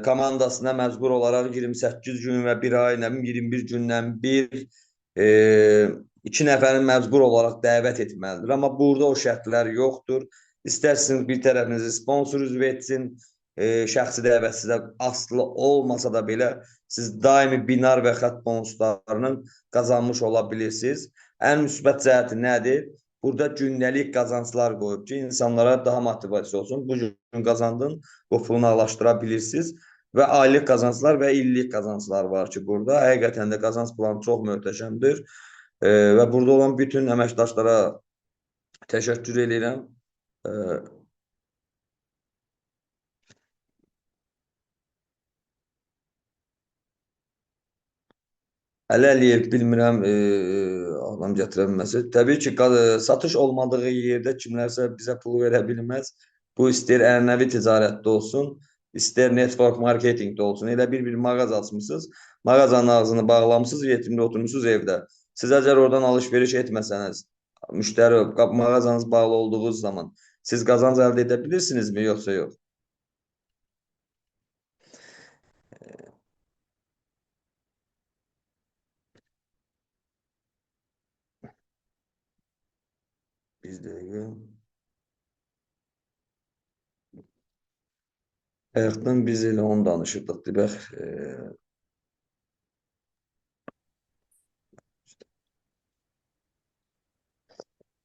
komandasına məcbur olaraq 28 gün və 1 ay, nə bilim 21 gündən bir 2 nəfərin məcbur olaraq dəvət etməlidir. Amma burada o şərtlər yoxdur. İstərsiniz bir tərəfinizi sponsor üzv etsin, şəxsi dəvət sizə asılı olmasa da belə siz daimi binar və xətt bonuslarının qazanmış ola bilirsiniz. Ən müsbət cəhəti nədir? Burada gündəlik qazanclar qoyub ki, insanlara daha motivasiya olsun. Bu gün qazandın, bu pulunu ağlaşdıra bilirsiniz. Və aylıq qazanclar və illik qazanclar var ki, burada həqiqətən də qazanc planı çox möhtəşəmdir. Və burada olan bütün əməkdaşlara təşəkkür edirəm. Əli Əliyev bilmirəm, adam gətirə bilməsi. Təbii ki, satış olmadığı yerdə kimlərsə bizə pul verə bilməz. Bu istər ənənəvi ticarətdə olsun, istər network marketingdə olsun. Elə bir mağaz açmışsınız, mağazanın ağzını bağlamışsınız, yetimdə oturmuşsunuz evdə. Siz əgər oradan alış-veriş etməsəniz, müştəri, mağazanız bağlı olduğunuz zaman siz qazanc əldə edə bilirsinizmi, yoxsa yox? Bir dəqiqə. Həyatdan biz elə onu danışırdıq, deyək.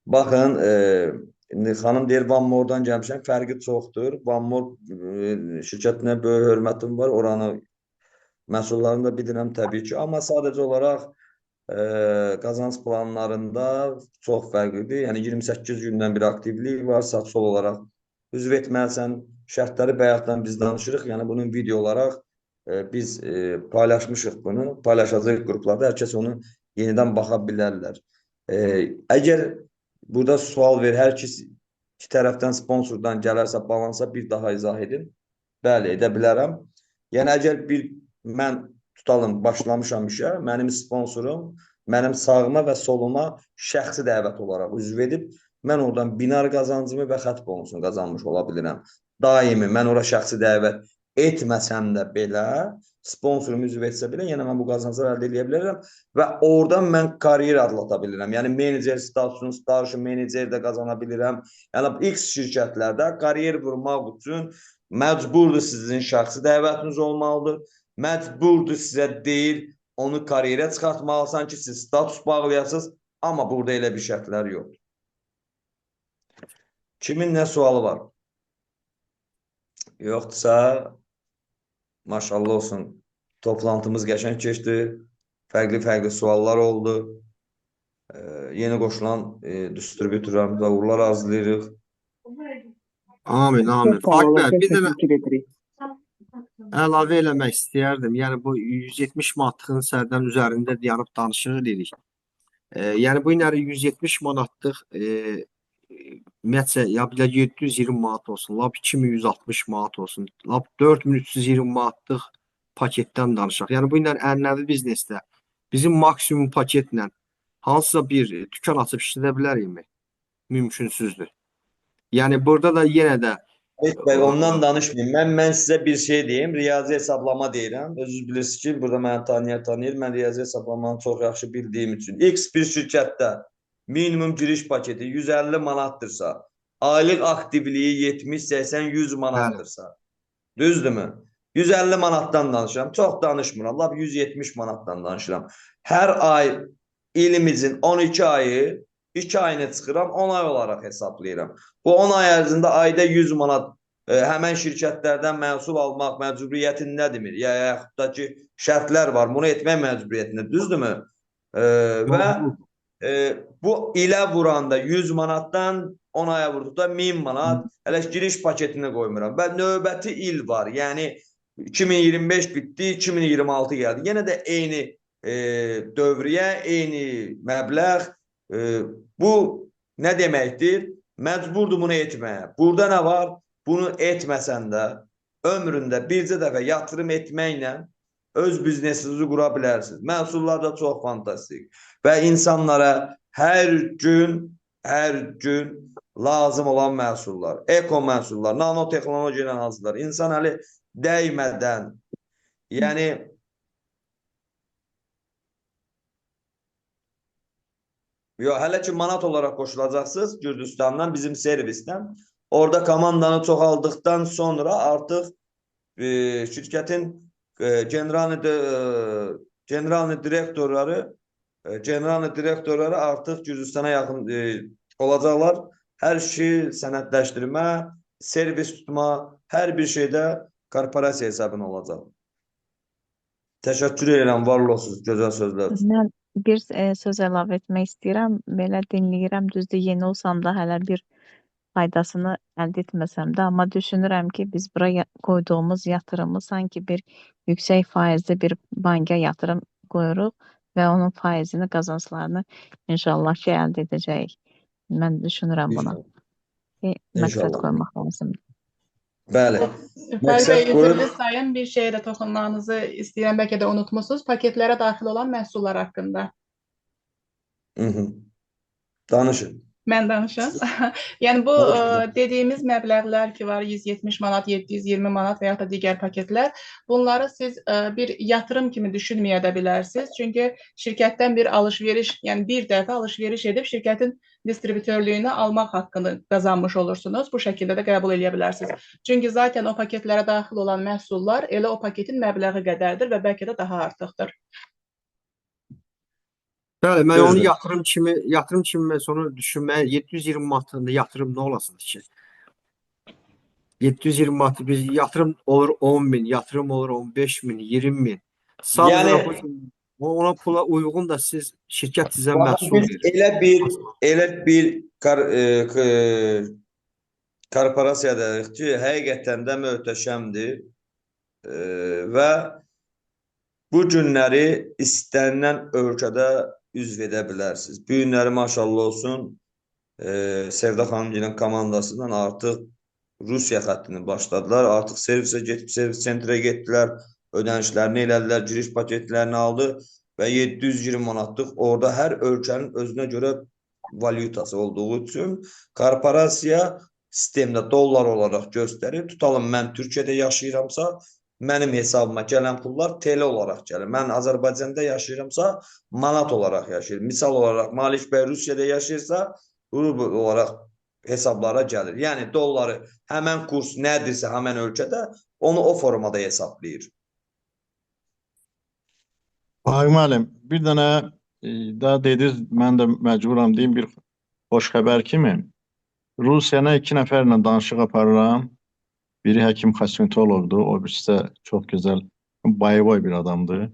Baxın, xanım deyir, One More-dan gəlmişəm, fərqi çoxdur. One More şirkətinə böyük hörmətim var, oranı məhsullarını da bilirəm təbii ki. Amma sadəcə olaraq qazanc planlarında çox fərqlidir. Yəni 28 gündən bir aktivlik var, satışol olaraq üzv etməlisən. Şərtləri bayaqdan biz danışırıq. Yəni bunun video olaraq biz paylaşmışıq bunu. Paylaşacağıq qruplarda. Hər kəs onu yenidən baxa bilərlər. Əgər burada sual ver, hər iki tərəfdən sponsordan gələrsə, balansa bir daha izah edin. Bəli, edə bilərəm. Yəni əgər mən tutalım, başlamışam işə, mənim sponsorum mənim sağıma və soluma şəxsi dəvət olaraq üzv edib, mən oradan binar qazancımı və xətt bonusunu qazanmış ola bilirəm. Daimi mən ora şəxsi dəvət etməsəm də belə, sponsorum üzv etsə belə, yenə mən bu qazancları əldə edə bilərəm və oradan mən kariyer adlata bilirəm. Yəni menecer statusunu, starşı menecer də qazana bilirəm. Yəni X şirkətlərdə kariyer vurmaq üçün məcburdur sizin şəxsi dəvətiniz olmalıdır. Məcburdur sizə deyil, onu kariyerə çıxartmalısan ki, siz status bağlayasınız, amma burada elə bir şərtlər yoxdur. Kimin nə sualı var? Yoxdursa, maşallah olsun, toplantımız qəşəng keçdi, fərqli suallar oldu. Yeni qoşulan distributorlarımıza uğurlar arzulayırıq. Amin, amin. Fakt bəy, bir dənə əlavə eləmək istəyərdim. Yəni bu 170 manatlığın sərdən üzərində dayanıb danışırıq. Yəni bu günləri 170 manatlıq ümumiyyətcə ya bir 720 manat olsun, lap 2160 manat olsun, lap 4320 manatlıq paketdən danışaq. Yəni bu günləri ənənəvi biznesdə bizim maksimum paketlə hansısa bir dükan açıb işlədə bilərikmi? Mümkünsüzdür. Yəni burada da yenə də ondan danışmayayım. Mən sizə bir şey deyim. Riyazi hesablama deyirəm. Özünüz bilirsiniz ki, burada məni tanıyır. Mən riyazi hesablamanı çox yaxşı bildiyim üçün. X bir şirkətdə minimum giriş paketi 150 manattırsa, aylıq aktivliyi 70, 80, 100 manattırsa, düzdürmü? 150 manatdan danışıram. Çox danışmıram. Lap 170 manatdan danışıram. Hər ay ilimizin 12 ayı 2 ayını çıxıram, 10 ay olaraq hesablayıram. Bu 10 ay ərzində ayda 100 manat həmən şirkətlərdən məhsul almaq məcburiyyətində demir. Yaxud da ki, şərtlər var. Bunu etmək məcburiyyətində. Düzdürmü? Və bu ilə vuranda 100 manatdan 10 aya vurduqda 1000 manat hələ giriş paketini qoymuram. Və növbəti il var. Yəni 2025 bitdi, 2026 gəldi. Yenə də eyni dövriyyə, eyni məbləğ. Bu nə deməkdir? Məcburdur bunu etməyə. Burada nə var? Bunu etməsən də ömründə bircə dəfə yatırım etməklə öz biznesinizi qura bilərsiniz. Məhsullar da çox fantastik. Və insanlara hər gün lazım olan məhsullar, eko məhsullar, nanotexnologiya ilə hazırlar. İnsan əli dəymədən, yəni hələ ki manat olaraq qoşulacaqsınız Gürcüstandan, bizim servisdən. Orada komandanı çoxaldıqdan sonra artıq şirkətin generalni direktorları artıq Gürcüstana yaxın olacaqlar. Hər şey sənədləşdirmə, servis tutma, hər bir şeydə korporasiya hesabına olacaq. Təşəkkür edirəm, var olsunuz, gözəl sözlər. Mən bir söz əlavə etmək istəyirəm. Belə dinləyirəm, düzdür, yeni olsam da hələ bir faydasını əldə etməsəm də, amma düşünürəm ki, biz bura qoyduğumuz yatırımı sanki bir yüksək faizli bir banka yatırım qoyuruq və onun faizini, qazanclarını inşallah ki, əldə edəcəyik. Mən düşünürəm buna. Məqsəd İnşallah. qoymaq lazımdır. Bəli. Fərid Məqsəd bəy, qoyub üzrlü sayın, bir şeyə də toxunmanızı istəyirəm, bəlkə də unutmusunuz, paketlərə daxil olan məhsullar haqqında. Danışın. Mən danışım. Yəni bu dediyimiz məbləğlər ki var, 170 manat, 720 manat və ya da digər paketlər, bunları siz bir yatırım kimi düşünməyə də bilərsiniz. Çünki şirkətdən bir alış-veriş, yəni bir dəfə alış-veriş edib şirkətin distribütörlüyünü almaq haqqını qazanmış olursunuz. Bu şəkildə də qəbul edə bilərsiniz. Çünki zaten o paketlərə daxil olan məhsullar elə o paketin məbləği qədərdir və bəlkə də daha artıqdır. Bəli, mən onu Düzdür. yatırım kimi mən sonra düşünməyə 720 manatında yatırım nə olasınız ki? 720 manat biz yatırım olur 10 bin, yatırım olur 15 bin, 20 bin. Sadəcə Yəni ona pula uyğun da siz şirkət sizə baxın, məhsul biz verir. elə bir korporasiyadayıq ki, həqiqətən də möhtəşəmdir və bu günləri istənilən ölkədə üzv edə bilərsiniz. Bu günləri maşallah olsun Sevda xanımgilin komandasından artıq Rusiya xəttini başladılar. Artıq servisə getib, servis sentrə getdilər, ödənişlərini elədilər, giriş paketlərini aldı və 720 manatlıq orada hər ölkənin özünə görə valyutası olduğu üçün korporasiya sistemdə dollar olaraq göstərir. Tutalım, mən Türkiyədə yaşayıramsa, mənim hesabıma gələn pullar TL olaraq gəlir. Mən Azərbaycanda yaşayıramsa, manat olaraq yaşayır. Misal olaraq, Malik bəy Rusiyada yaşayırsa, rubl olaraq hesablara gəlir. Yəni, dolları həmən kurs nədirsə həmən ölkədə, onu o formada hesablayır. Ay müəllim, bir dənə daha dediniz, mən də məcburam deyim bir xoş xəbər kimi. Rusiyana 2 nəfərlə danışıq aparıram. Biri Həkim Xasmetolovdur, o birisi də çox gözəl, boy bir adamdır.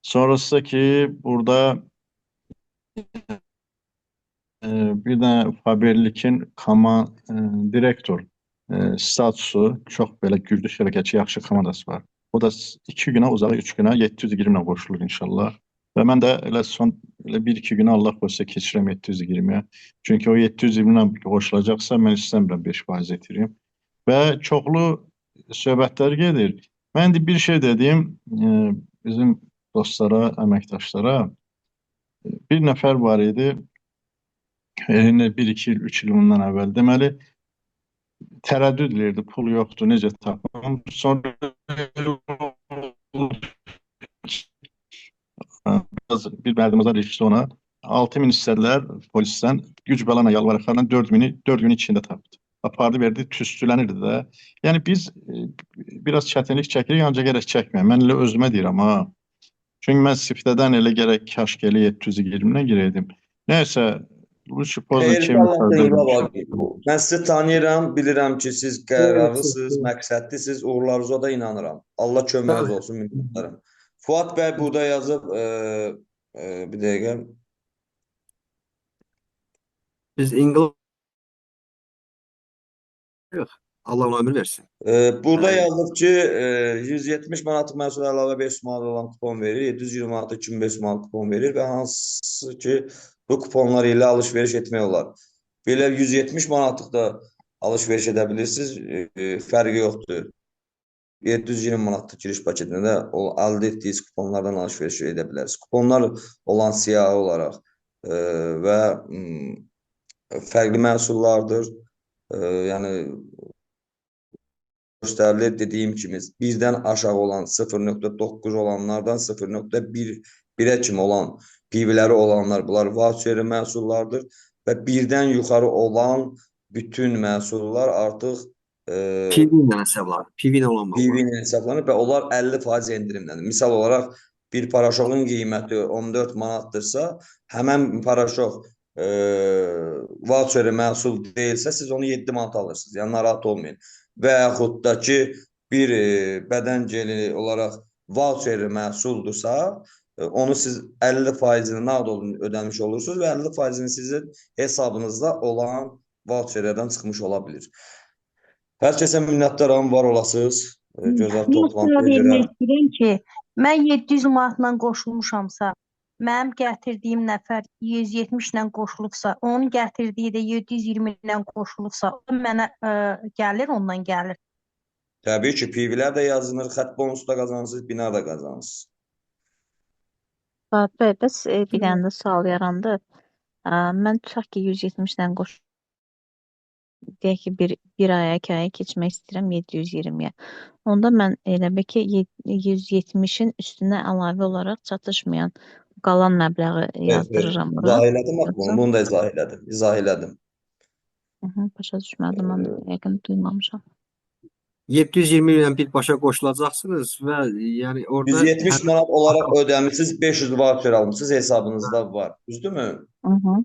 Sonrası ki, burada bir dənə Faberlikin direktor statusu, çox belə güclü şirkətçi, yaxşı komandası var. O da 2 günə uzağı, 3 günə 720 ilə qoşulur inşallah. Və mən də elə son 1-2 günə Allah qoysa keçirəm 720-yə. Çünki o 720 ilə qoşulacaqsa, mən istəmirəm 5% etirim. Və çoxlu söhbətlər gedir. Mən də bir şey dedim, bizim dostlara, əməkdaşlara, bir nəfər var idi, 1-2 il, 3 il bundan əvvəl, deməli, tərəddüd edirdi, pul yoxdur, necə tapım. Sonra bir mərdimizə ilişdi ona, 6.000 istədilər polisdən, güc bəlana yalvarıqlarla 4 gün içində tapdı. Apardı, verdi, tüstülənirdi də. Yəni biz biraz çətinlik çəkirik, ancaq gərək çəkməyəm. Mən elə özümə deyirəm, ha. Çünki mən siftədən elə gərək kaşk elə 720-nə girəydim. Nəysə, bu şüphozla mən sizi tanıyıram, bilirəm ki, siz qərarlısınız, məqsədlisiniz, uğurlarınıza da inanıram. Allah köməyiniz olsun, minnətdarım. Fuad bəy burada yazıb, bir dəqiqə. Biz İngiliz yox, Allah ona ömür versin. Burada yazıb ki, 170 manatlıq məhsul əlavə 500 manat olan kupon verir, 720 manat 2500 manat kupon verir və hansı ki, bu kuponlar ilə alış-veriş etmək olar. Belə 170 manatlıq da alış-veriş edə bilirsiniz, fərqi yoxdur. 720 manatlıq giriş paketində də əldə etdiyiniz kuponlardan alış-veriş edə bilərsiniz. Kuponlar olan siyahı olaraq və fərqli məhsullardır. Yəni göstərilir. Dediyim kimi, birdən aşağı olan 0.9 olanlardan 0.1-ə kimi olan PV-ləri olanlar, bunlar voucher məhsullardır və birdən yuxarı olan bütün məhsullar artıq PV ilə hesablanır. PV ilə olan PV mallar. ilə hesablanır və onlar 50% endirimlənir. Misal olaraq bir paraşokun qiyməti 14 manatdırsa, həmən paraşok voucher məhsul deyilsə, siz onu 7 manat alırsınız. Yəni narahat olmayın. Və yaxud da ki, bir bədən jeli olaraq voucher məhsuldursa, onu siz 50%-ni nağd ödəmiş olursunuz və 50%-ni sizin hesabınızda olan voucherlərdən çıxmış ola bilir. Hər kəsə minnətdaram, var olasınız. Gözəl Bir toplantıya sual görə. vermək istəyirəm ki, mən 700 manatla qoşulmuşamsa, mənim gətirdiyim nəfər 170 ilə qoşulubsa, onun gətirdiyi də 720 ilə qoşulubsa, o mənə gəlir, ondan gəlir. Təbii ki, PV-lər də yazılır, xətt bonusu da qazanırsınız, bina da qazanırsınız. Fuad bəy, bəs bir dənə də sual yarandı. Mən tutaq ki 170 ilə deyək ki bir aya, 2 aya keçmək istəyirəm 720-yə. Onda mən elə bil ki 170-in üstünə əlavə olaraq çatışmayan qalan məbləği yazdırıram bura. İzah elədim, bunu da izah elədim. Başa düşmədim, mən də yəqin duymamışam. 720 ilə birbaşa qoşulacaqsınız və yəni orada 170 manat olaraq ödəmişsiniz, 500 voucher almışsınız, hesabınızda var. Düzdürmü?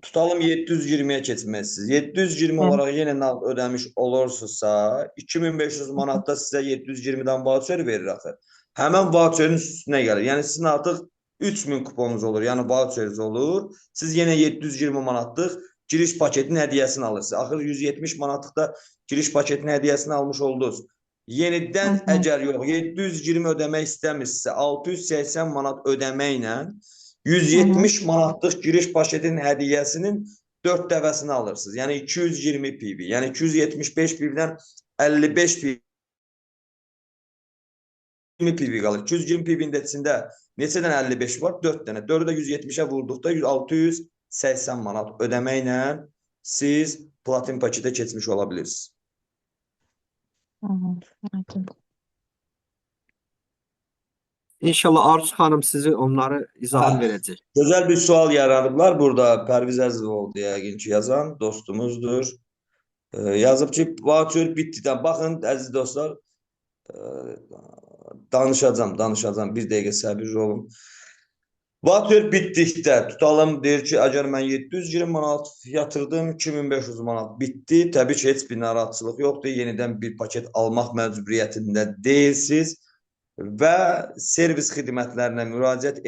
Tutalım 720-yə keçməlisiniz. 720 olaraq yenə nağd ödəmiş olursunuzsa, 2500 manatda sizə 720-dən voucher verir axı. Həmən voucherin üstünə gəlir. Yəni sizin artıq 3000 kuponunuz olur, yəni voucheriniz olur. Siz yenə 720 manatlıq giriş paketinin hədiyyəsini alırsınız. Axır 170 manatlıq giriş paketinin hədiyyəsini almış oldunuz. Yenidən əgər yox, 720 ödəmək istəmirsinizsə, 680 manat ödəməklə 170 manatlıq giriş paketinin hədiyyəsinin 4 dəfəsini alırsınız. Yəni 220 PV. Yəni 275 PV-dən 55 PV qalır. 220 PV-nin də içində neçə dənə 55 var? 4 dənə. 4-ü də 170-ə vurduqda 680 manat ödəməklə siz platin paketə keçmiş ola bilirsiniz. İnşallah Arzu xanım sizi onları izahını verəcək. Gözəl bir sual yaradıblar burada. Pərviz Əzizov yəqin ki yazan dostumuzdur. Yazıb ki, voucher bitdidən. Baxın əziz dostlar, danışacağım. Bir dəqiqə səbirli olun. Voucher bitdikdə tutalım, deyir ki, əgər mən 720 manat yatırdım, 2500 manat bitdi. Təbii ki, heç bir narahatçılıq yoxdur. Yenidən bir paket almaq məcburiyyətində deyilsiniz. Və servis xidmətlərinə müraciət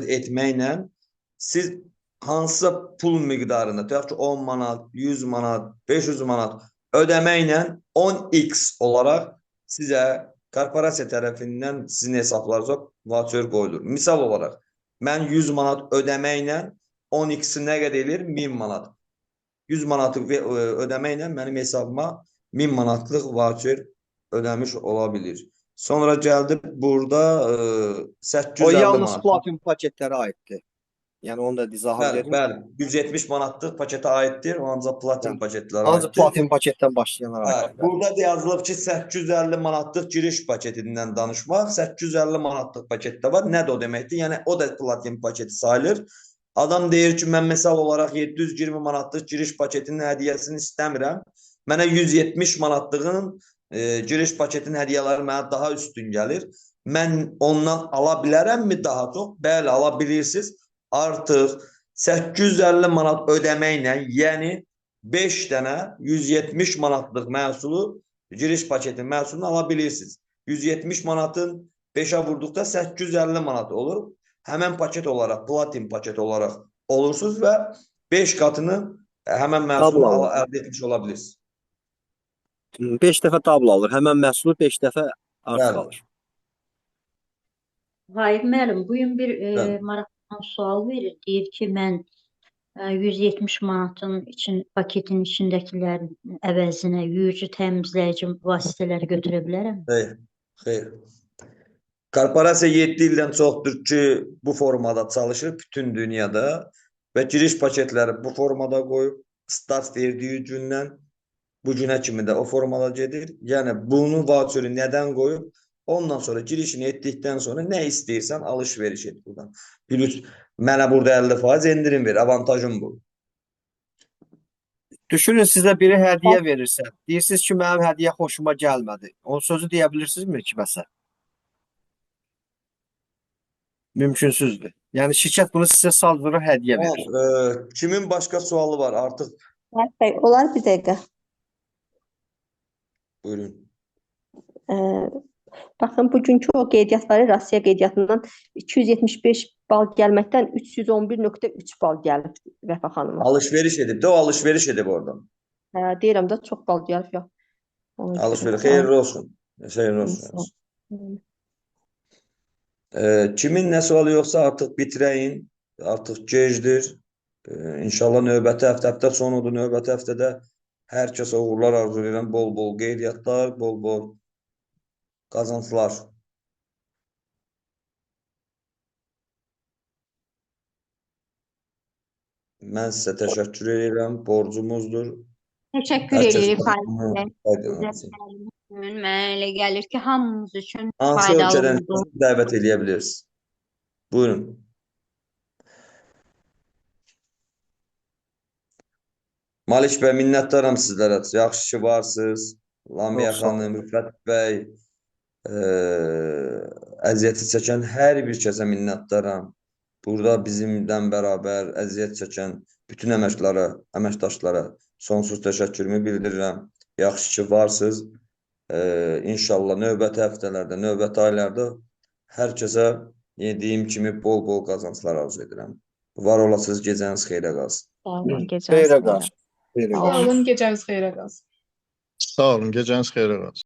etməkdən siz hansısa pul miqdarında, tutaq ki 10 manat, 100 manat, 500 manat ödəməklə 10x olaraq sizə korporasiya tərəfindən sizin hesablarınıza voucher qoyulur. Misal olaraq, mən 100 manat ödəməklə 10x-i nə qədər edir? 1000 manat. 100 manatı ödəməklə mənim hesabıma 1000 manatlıq voucher ödəmiş ola bilir. Sonra gəldi burada 850 O yalnız manat. platin paketlərə aiddir. Yəni onu da izahı verin. Bəli, 170 manatlıq paketə aiddir, ancaq platin paketlərə Ancaq aiddir. platin paketdən başlayanlar aiddir. Burada da yazılıb ki, 850 manatlıq giriş paketindən danışmaq, 850 manatlıq paketdə var. Nədir o deməkdir? Yəni o da platin paketi sayılır. Adam deyir ki, mən məsəl olaraq 720 manatlıq giriş paketinin hədiyyəsini istəmirəm. Mənə 170 manatlığın giriş paketinin hədiyyələri mənə daha üstün gəlir. Mən ondan ala bilərəmmi daha çox? Bəli, ala bilirsiniz. Artıq 850 manat ödəməklə, yəni 5 dənə 170 manatlıq məhsulu, giriş paketinin məhsulunu ala bilirsiniz. 170 manatın 5-ə vurduqda 850 manat olur. Həmən paket olaraq, platin paket olaraq olursunuz və 5 qatını həmən məhsulu əldə etmiş ola bilirsiniz. 5 dəfə tablo alır. Həmən məhsulu 5 dəfə artıq alır. Vahid müəllim, bugün bir maraqlanan sual verir. Deyir ki, mən 170 manatın paketin içindəkilərin əvəzinə yuyucu təmizləyici vasitələri götürə bilərəm? Xeyr. Korporasiya 7 ildən çoxdur ki, bu formada çalışır bütün dünyada. və giriş paketləri bu formada qoyub, start verdiyi gündən bu günə kimi də o formada gedir. Yəni bunu voucheri nədən qoyub? Ondan sonra girişini etdikdən sonra nə istəyirsən alış-veriş et buradan. Plus mənə burada 50% endirim ver. Avantajım bu. Düşünün sizə biri hədiyyə verirsə, deyirsiniz ki, mənim hədiyyə xoşuma gəlmədi. O sözü deyə bilirsinizmi kiməsə? Mümkünsüzdür. Yəni şirkət bunu sizə saldırır, hədiyyə verir. Kimin başqa sualı var artıq? Məhəmməd bəy, olar bir dəqiqə. Buyurun. Baxın, bugünkü o qeydiyyatları Rusiya qeydiyyatından 275 bal gəlməkdən 311.3 bal gəlib Vəfa xanıma. Alış-veriş edib də, o alış-veriş edib oradan. Deyirəm də çox bal gəlib ya. Alış-veriş, xeyirli olsun. Xeyirli olsun. Kimin nə sualı yoxsa artıq bitirəyin. Artıq gecdir. İnşallah növbəti həftə sonudur. Növbəti həftədə hər kəsə uğurlar arzulayıram. Bol-bol qeydiyyatlar, bol-bol qazançlar. Mən sizə təşəkkür edirəm. Borcumuzdur. Təşəkkür Hər kəs edirik bundan Faydalı. Mənə elə gəlir ki, hamımız üçün hansı faydalı ölkədən oldu. dəvət edə bilirsiniz? Buyurun. Malik bəy, minnətdaram sizlərə. Yaxşı ki, varsınız. Lamiyə Çox sağ olun. xanım, Rüfət bəy, əziyyəti çəkən hər bir kəsə minnətdaram. Burada bizimlə bərabər əziyyət çəkən bütün əməkdaşlara sonsuz təşəkkürümü bildirirəm. Yaxşı ki, varsınız. İnşallah növbəti həftələrdə, növbəti aylarda hər kəsə dediyim kimi bol-bol qazanclar arzu edirəm. Var olasınız, gecəniz xeyrə qalsın. Sağ olun, gecəniz Xeyrə xeyrə. qalsın. Xeyrə Sağ qalsın. olun, gecəniz xeyrə qalsın. Sağ olun, gecəniz xeyrə qalsın.